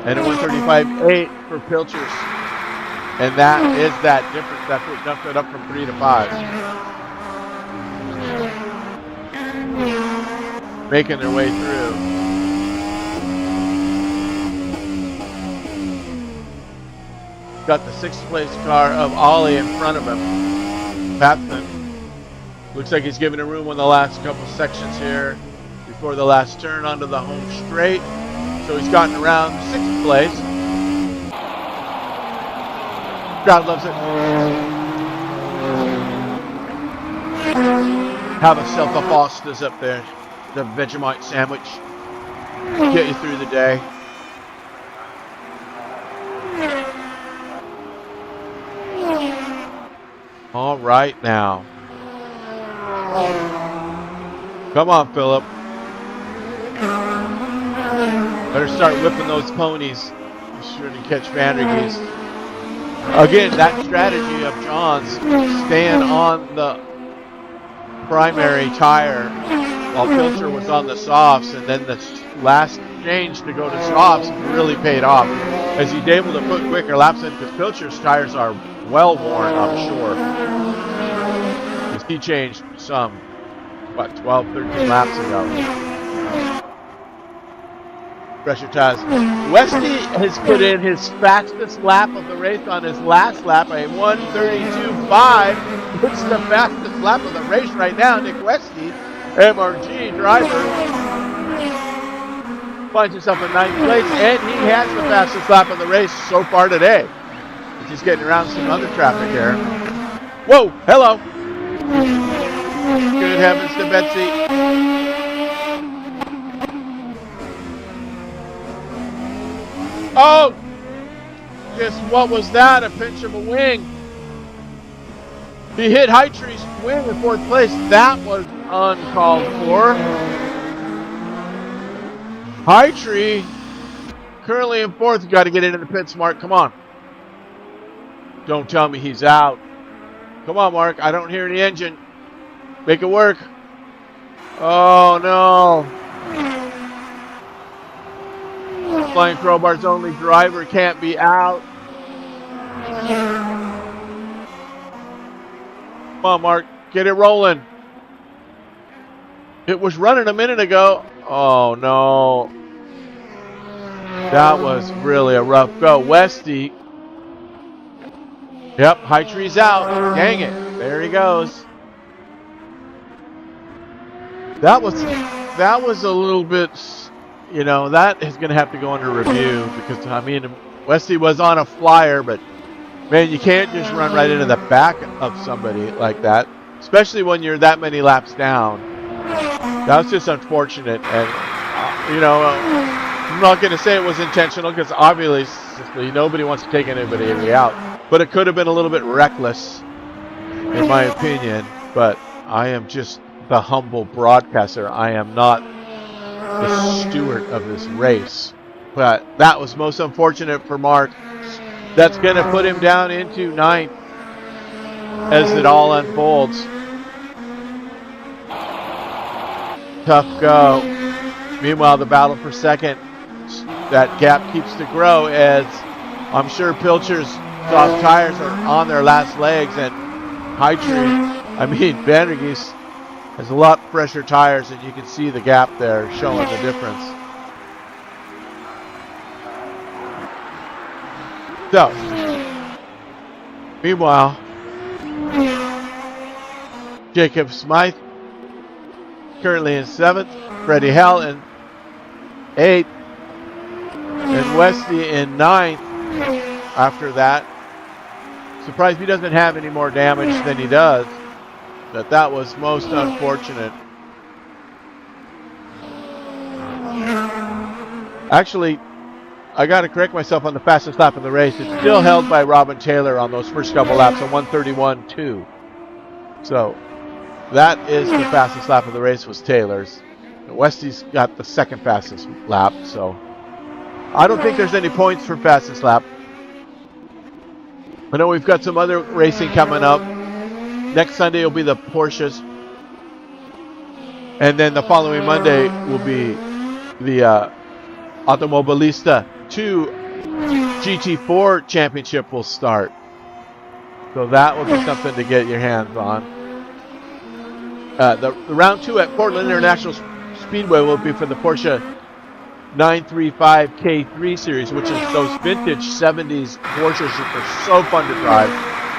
and a 1:35.8 for Pilchers. And that is that difference. That's what dumped it up from 3 to 5. Making their way through. Got the 6th place car of Ollie in front of him. Patson. Looks like he's giving him room on the last couple sections here before the last turn onto the home straight. So he's gotten around 6th place. Crowd loves it. Have yourself a Foster's up there. The Vegemite sandwich. Get you through the day. All right now. Come on, Philip. Better start whipping those ponies. Be sure to catch Vandergeest. Again, that strategy of John's staying on the primary tire while Pilcher was on the softs, and then the last change to go to softs really paid off as he's able to put quicker laps in because Pilcher's tires are well worn, I'm sure. Because he changed some, what, 12, 13 laps ago. Pressure tires. Westy has put in his fastest lap of the race on his last lap, a 1:32.5. Puts the fastest lap of the race right now. Nick Westy, MRG driver, finds himself in 9th place, and he has the fastest lap of the race so far today. He's getting around some other traffic here. Whoa, hello. Good heavens to Betsy. Oh, just what was that? A pinch of a wing. He hit High Tree's wing in 4th place. That was uncalled for. High Tree currently in 4th. Got to get into the pits, Mark. Come on. Don't tell me he's out. Come on, Mark. I don't hear any engine. Make it work. Oh, no. Flying Crowbar's only driver can't be out. Come on, Mark. Get it rolling. It was running a minute ago. Oh, no. That was really a rough go. Westy. Yep, High Tree's out. Dang it. There he goes. That was a little bit, you know, that is going to have to go under review because, I mean, Westy was on a flyer, but, man, you can't just run right into the back of somebody like that, especially when you're that many laps down. That was just unfortunate, and, you know, I'm not going to say it was intentional because obviously nobody wants to take anybody out, but it could have been a little bit reckless, in my opinion, but I am just the humble broadcaster. I am not the steward of this race, but that was most unfortunate for Mark. That's going to put him down into 9th as it all unfolds. Tough go. Meanwhile, the battle for 2nd, that gap keeps to grow as I'm sure Pilcher's soft tires are on their last legs, and Vandergeest has a lot fresher tires, and you can see the gap there showing the difference. So, meanwhile, Jacob Smythe currently in 7th, Freddie Hell in 8th, and Westy in 9th after that. Surprised he doesn't have any more damage than he does, but that was most unfortunate. Actually, I got to correct myself on the fastest lap of the race. It's still held by Robin Taylor on those first couple laps, a 1:31.2. So, That is the fastest lap of the race was Taylor's. Westy's got the second fastest lap, so I don't think there's any points for fastest lap. I know we've got some other racing coming up. Next Sunday will be the Porsches. And then the following Monday will be the Automobilista 2 GT4 Championship will start. So that will be something to get your hands on. The round 2 at Portland International Speedway will be for the Porsche 935 K3 series, which is those vintage 70s Porsches that are so fun to drive.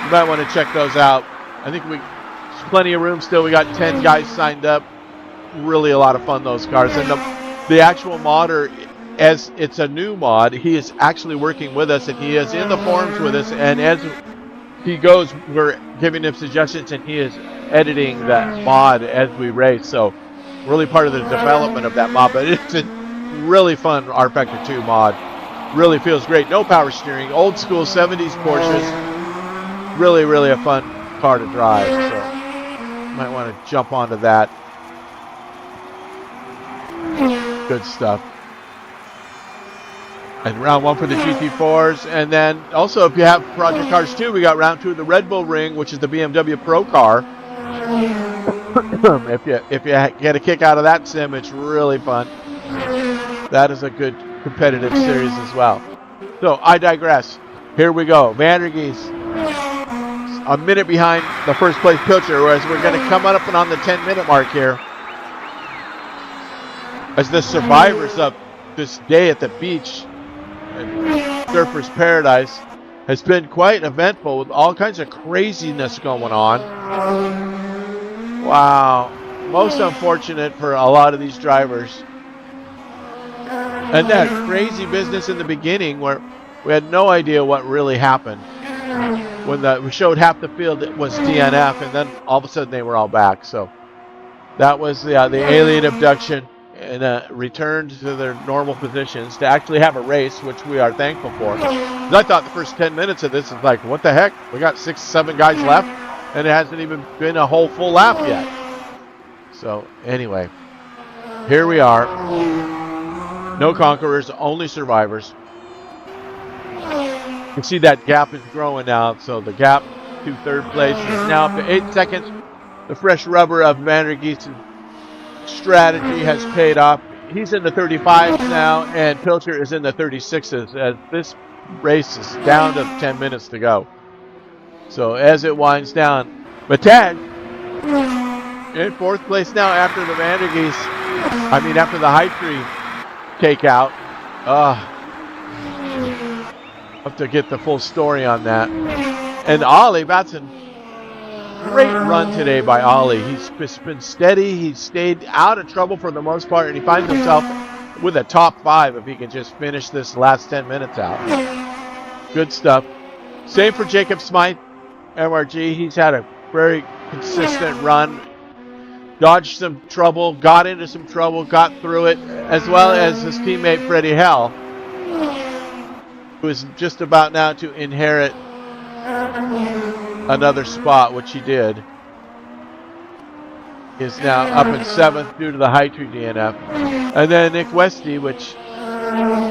You might want to check those out. I think there's plenty of room still. We got 10 guys signed up. Really a lot of fun, those cars. And the actual modder, as it's a new mod, he is actually working with us, and he is in the forums with us, and as he goes, we're giving him suggestions, and he is editing that mod as we race. So really part of the development of that mod, but it's a really fun R Factor 2 mod. Really feels great. No power steering, old school 70s Porsches. Really, really a fun car to drive. So you might want to jump onto that. Good stuff. And round 1 for the GT4s. And then also, if you have Project Cars 2, we got round 2 of the Red Bull Ring, which is the BMW Pro car. if you get a kick out of that sim, it's really fun. That is a good competitive series as well. So I digress. Here we go. Vandergeest a minute behind the first place Pilcher, whereas we're going to come up and on the 10-minute mark here. As the survivors of this day at the beach in Surfer's Paradise has been quite eventful with all kinds of craziness going on. Wow. Most unfortunate for a lot of these drivers. And that crazy business in the beginning where we had no idea what really happened. When we showed half the field, it was DNF, and then all of a sudden they were all back. So that was the alien abduction, and returned to their normal positions to actually have a race, which we are thankful for. I thought the first 10 minutes of this is like, what the heck? We got 6, 7 guys left, and it hasn't even been a whole full lap yet. So anyway, here we are. No conquerors, only survivors. You can see that gap is growing now, so the gap to third place is now up to 8 seconds. The fresh rubber of Vandergeest's strategy has paid off. He's in the 35s now, and Pilcher is in the 36s as this race is down to 10 minutes to go. So as it winds down, Matad in 4th place now after the after the High Tree takeout. Have to get the full story on that. And Ollie Batson, great run today by Ollie. He's been steady. He's stayed out of trouble for the most part, and he finds himself with a top 5 if he can just finish this last 10 minutes out. Good stuff. Same for Jacob Smythe, MRG. He's had a very consistent run. Dodged some trouble, got into some trouble, got through it, as well as his teammate Freddie Hell, who is just about now to inherit another spot, which he did. Is now up in 7th due to the High Tree DNF. And then Nick Westy, which I'm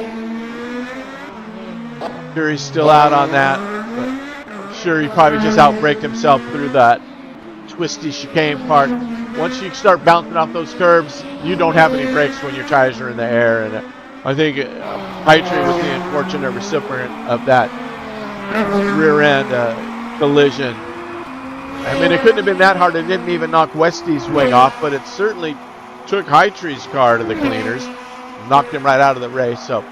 sure he's still out on that, but I'm sure he probably just outbraked himself through that twisty chicane part. Once you start bouncing off those curves, you don't have any brakes when your tires are in the air. And I think High Tree was the unfortunate recipient of that rear end collision. I mean, it couldn't have been that hard. It didn't even knock Westy's wing off, but it certainly took High Tree's car to the cleaners, knocked him right out of the race. So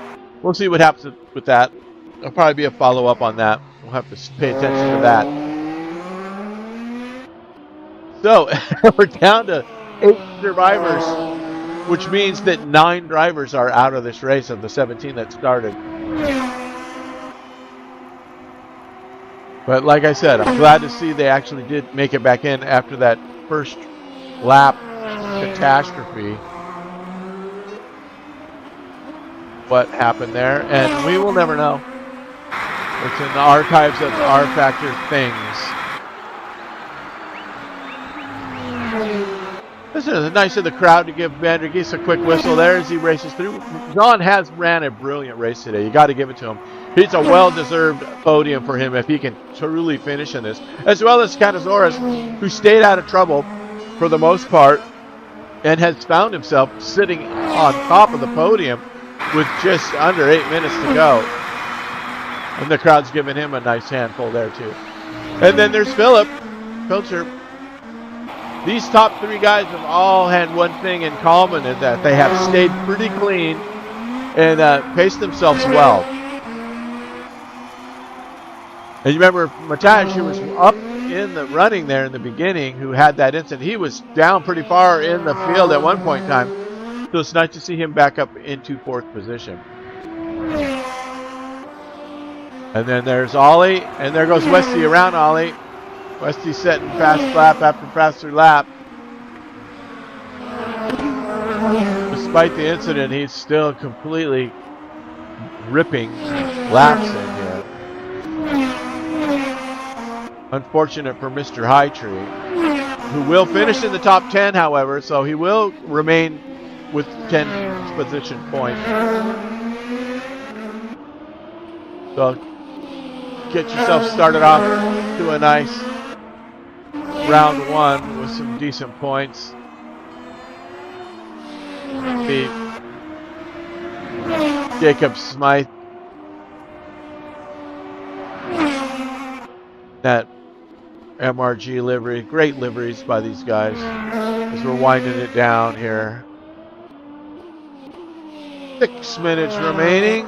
we'll see what happens with that. There'll probably be a follow-up on that. We'll have to pay attention to that. So we're down to 8 survivors, which means that 9 drivers are out of this race of the 17 that started. But like I said, I'm glad to see they actually did make it back in after that first lap catastrophe. What happened there, and we will never know. It's in the archives of R Factor things. Nice of the crowd to give Vandergeest a quick whistle there as he races through. John has ran a brilliant race today. You got to give it to him. It's a well-deserved podium for him if he can truly finish in this. As well as Catasaurus, who stayed out of trouble for the most part and has found himself sitting on top of the podium with just under 8 minutes to go. And the crowd's giving him a nice handful there too. And then there's Philip Pilcher. These top three guys have all had one thing in common, is that they have stayed pretty clean and paced themselves well. And you remember Matash, who was up in the running there in the beginning, who had that incident. He was down pretty far in the field at one point in time. So it's nice to see him back up into fourth position. And then there's Ollie, and there goes Westy around Ollie. Westy setting fast lap after faster lap. Despite the incident, he's still completely ripping laps in here. Unfortunate for Mr. Hightree, who will finish in the top 10, however, so he will remain with 10 position points. So get yourself started off to a nice round one with some decent points. Jacob Smythe. That MRG livery. Great liveries by these guys as we're winding it down here. 6 minutes remaining.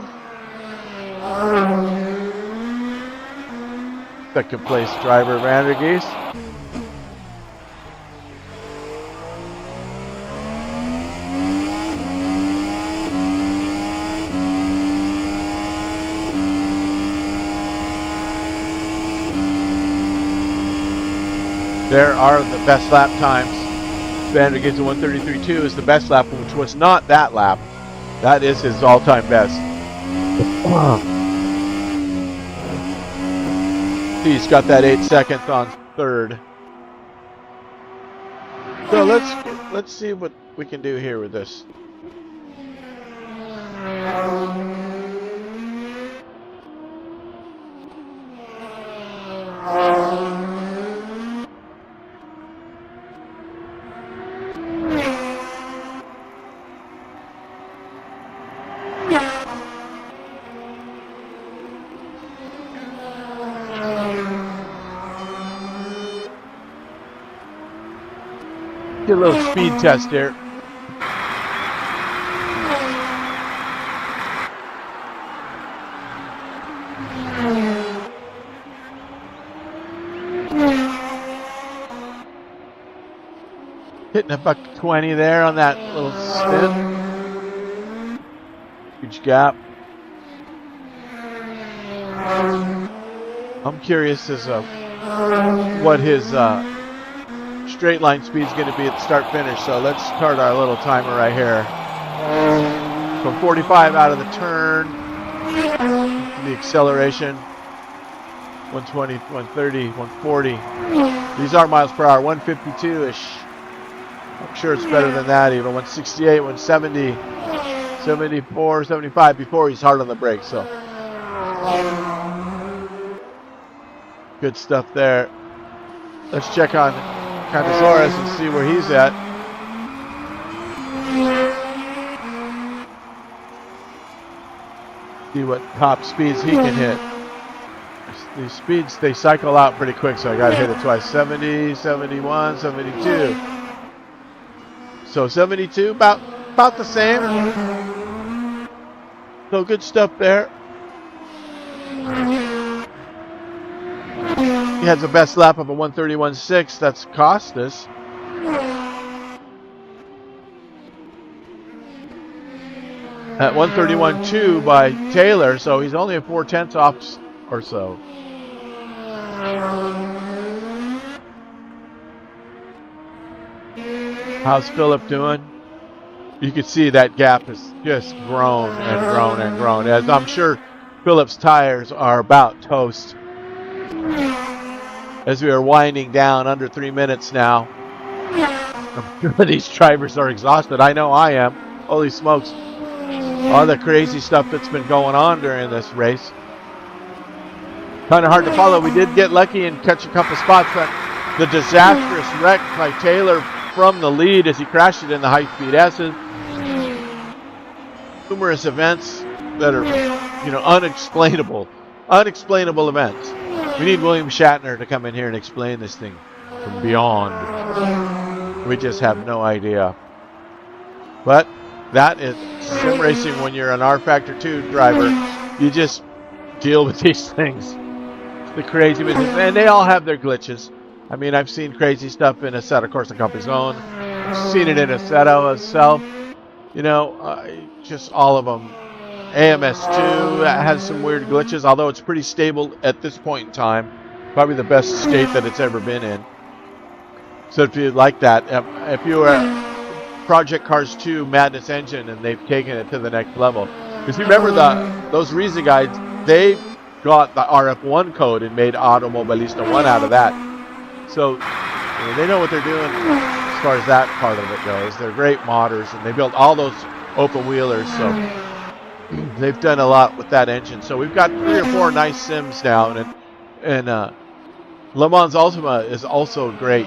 Second place driver Vandergeest. There are the best lap times. Vandergeest at 1:33.2 is the best lap, which was not that lap. That is his all-time best. He's got that 8 seconds on third. So let's see what we can do here with this. A little speed test here. Hitting a $1.20 there on that little spin. Huge gap. I'm curious as to what his straight line speed is going to be at the start finish. So let's start our little timer right here. From 45 out of the turn, the acceleration 120, 130, 140. These are miles per hour, 152-ish. I'm sure it's better than that even. 168, 170, 74, 75 before he's hard on the brakes. So good stuff there. Let's check on Catasaurus and see where he's at. See what top speeds he can hit. These speeds, they cycle out pretty quick, so I got to hit it twice. 70, 71, 72. So 72, about the same. So good stuff there. He has the best lap of a 131.6. That's Costas. At 131.2 by Taylor, so he's only a 4/10 off or so. How's Philip doing? You can see that gap has just grown and grown and grown, as I'm sure Philip's tires are about toast. As we are winding down under 3 minutes now. I'm sure these drivers are exhausted. I know I am. Holy smokes. All the crazy stuff that's been going on during this race. Kind of hard to follow. We did get lucky and catch a couple spots, but the disastrous wreck by Taylor from the lead as he crashed it in the high-speed S's. Numerous events that are, unexplainable events. We need William Shatner to come in here and explain this thing from beyond. We just have no idea. But that is sim racing when you're an R Factor 2 driver. You just deal with these things. The crazy business. And they all have their glitches. I mean, I've seen crazy stuff in Assetto Corsa Compagnon. I've seen it in Assetto itself. Just all of them. AMS2 has some weird glitches, although it's pretty stable at this point in time. Probably the best state that it's ever been in. So if you like that, if you were Project Cars 2 Madness Engine and they've taken it to the next level. Because you remember those Risa guides, they got the RF1 code and made Automobilista 1 out of that. So they know what they're doing as far as that part of it goes. They're great modders, and they built all those open wheelers, so they've done a lot with that engine. So we've got 3 or 4 nice sims now, and Le Mans Ultima is also a great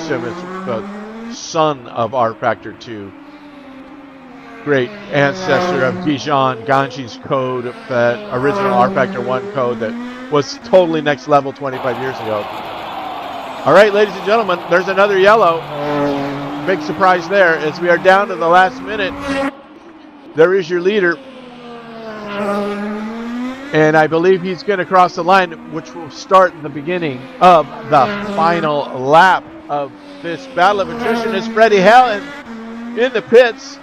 sim. It's the son of R Factor 2. Great ancestor of Dijon Ganji's code, that original R Factor 1 code that was totally next level 25 years ago. All right, ladies and gentlemen, there's another yellow. Big surprise there as we are down to the last minute. There is your leader. And I believe he's going to cross the line, which will start the beginning of the final lap of this battle of attrition. Is Freddie Helen in the pits.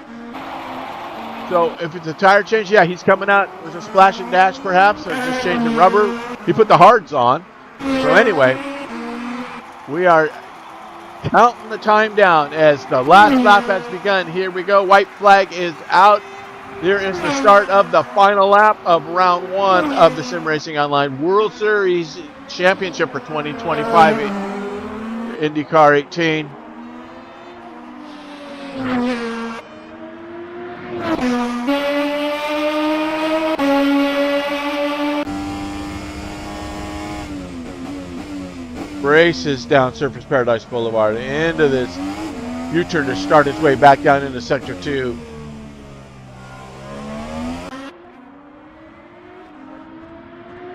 So if it's a tire change, yeah, he's coming out with a splash and dash perhaps, or just changing rubber. He put the hards on. So anyway, we are counting the time down as the last lap has begun. Here we go. White flag is out. There is the start of the final lap of round 1 of the Sim Racing Online World Series Championship for 2025 IndyCar 18. Races down Surface Paradise Boulevard into this U-turn to start its way back down into Sector 2.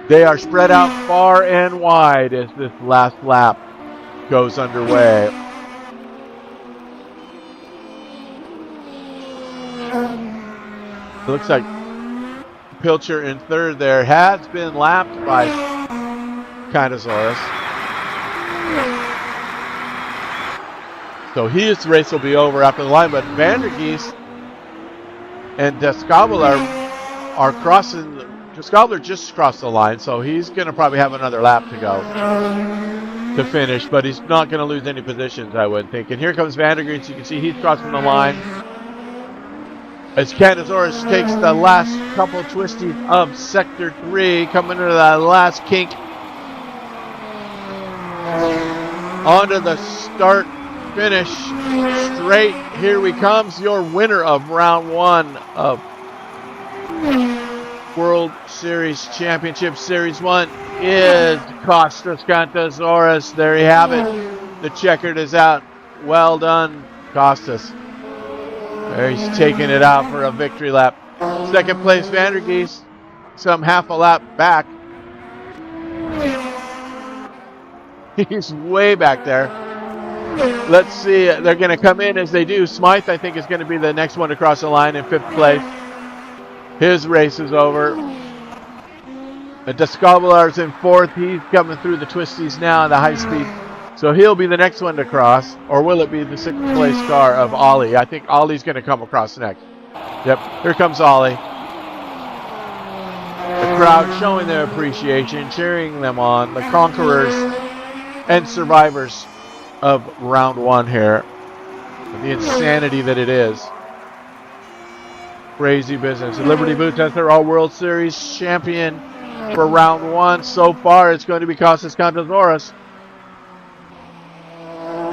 They are spread out far and wide as this last lap goes underway. It looks like Pilcher in third there has been lapped by Kinosaurus. So his race will be over after the line, but Vandergeest and Descobler are crossing. Descobler just crossed the line, so he's going to probably have another lap to go to finish, but he's not going to lose any positions, I would think. And here comes Vandergeest. You can see he's crossing the line as Kinosaurus takes the last couple twisties of Sector 3, coming into the last kink. Onto the start finish straight. Here we comes your winner of round 1 of World Series Championship Series 1 is Costas Kantasaurus. There you have it. The checkered is out. Well done, Costas. There he's taking it out for a victory lap. Second place, Vandergeest, some half a lap back. He's way back there. Let's see. They're going to come in as they do. Smythe, I think, is going to be the next one to cross the line in 5th place. His race is over. Descobler's in 4th. He's coming through the twisties now in the high speed. So he'll be the next one to cross. Or will it be the 6th place car of Ollie? I think Ollie's going to come across next. Yep, here comes Ollie. The crowd showing their appreciation, cheering them on. The conquerors and survivors of round 1 here. The insanity that it is. Crazy business. And Liberty Boots has their All World Series champion for round 1. So far, it's going to be Costas Kantasaurus.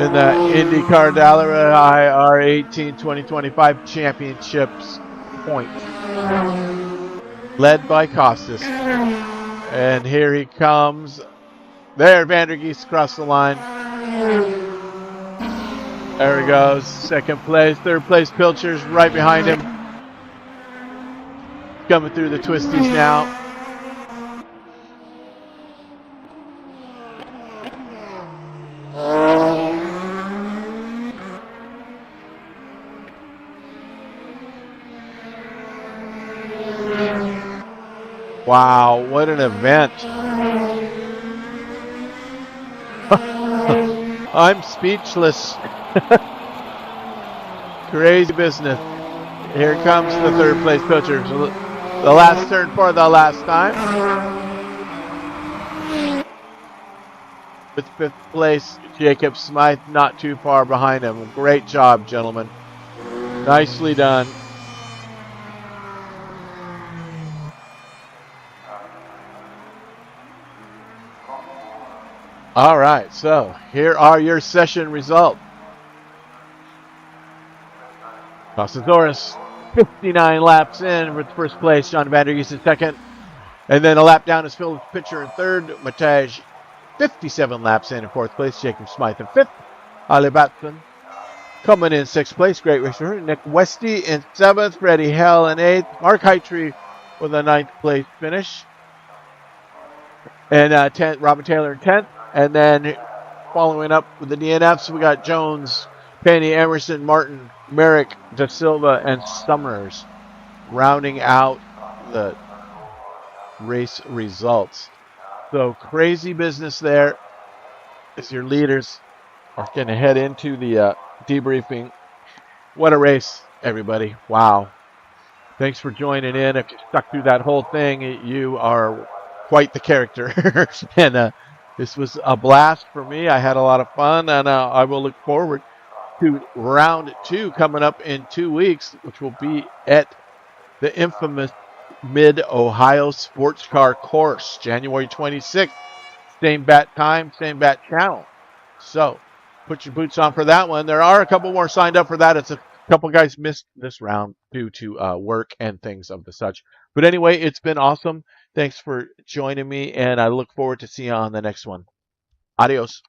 in the Indycar Dallara IR18 2025 Championships points, led by Costas. And here he comes. There, Vandergeest across the line. There he goes. Second place. Third place, Pilcher's right behind him. Coming through the twisties now. Wow, what an event. I'm speechless. Crazy business. Here comes the third place Pilcher. The last turn for the last time. With fifth place, Jacob Smythe not too far behind him. Great job, gentlemen. Nicely done. All right, so here are your session results. Costasaurus, 59 laps in with first place. John Vandergeest in second. And then a lap down is Phil Pitcher in third. Mataj, 57 laps in fourth place. Jacob Smythe in fifth. Ali Batson coming in sixth place. Great racer. Nick Westy in seventh. Freddie Hell in eighth. Mark Heitree with a ninth place finish. And Robin Taylor in 10th. And then following up with the DNFs, we got Jones, Penny, Emerson, Martin, Merrick, Da Silva, and Summers rounding out the race results. So crazy business there as your leaders are going to head into the debriefing. What a race, everybody. Wow. Thanks for joining in. If you stuck through that whole thing, you are quite the character. And this was a blast for me. I had a lot of fun, and I will look forward to round two coming up in 2 weeks, which will be at the infamous Mid-Ohio Sports Car Course, January 26th. Same bat time, same bat channel. So put your boots on for that one. There are a couple more signed up for that. It's a couple guys missed this round due to work and things of the such. But anyway, it's been awesome. Thanks for joining me, and I look forward to seeing you on the next one. Adios.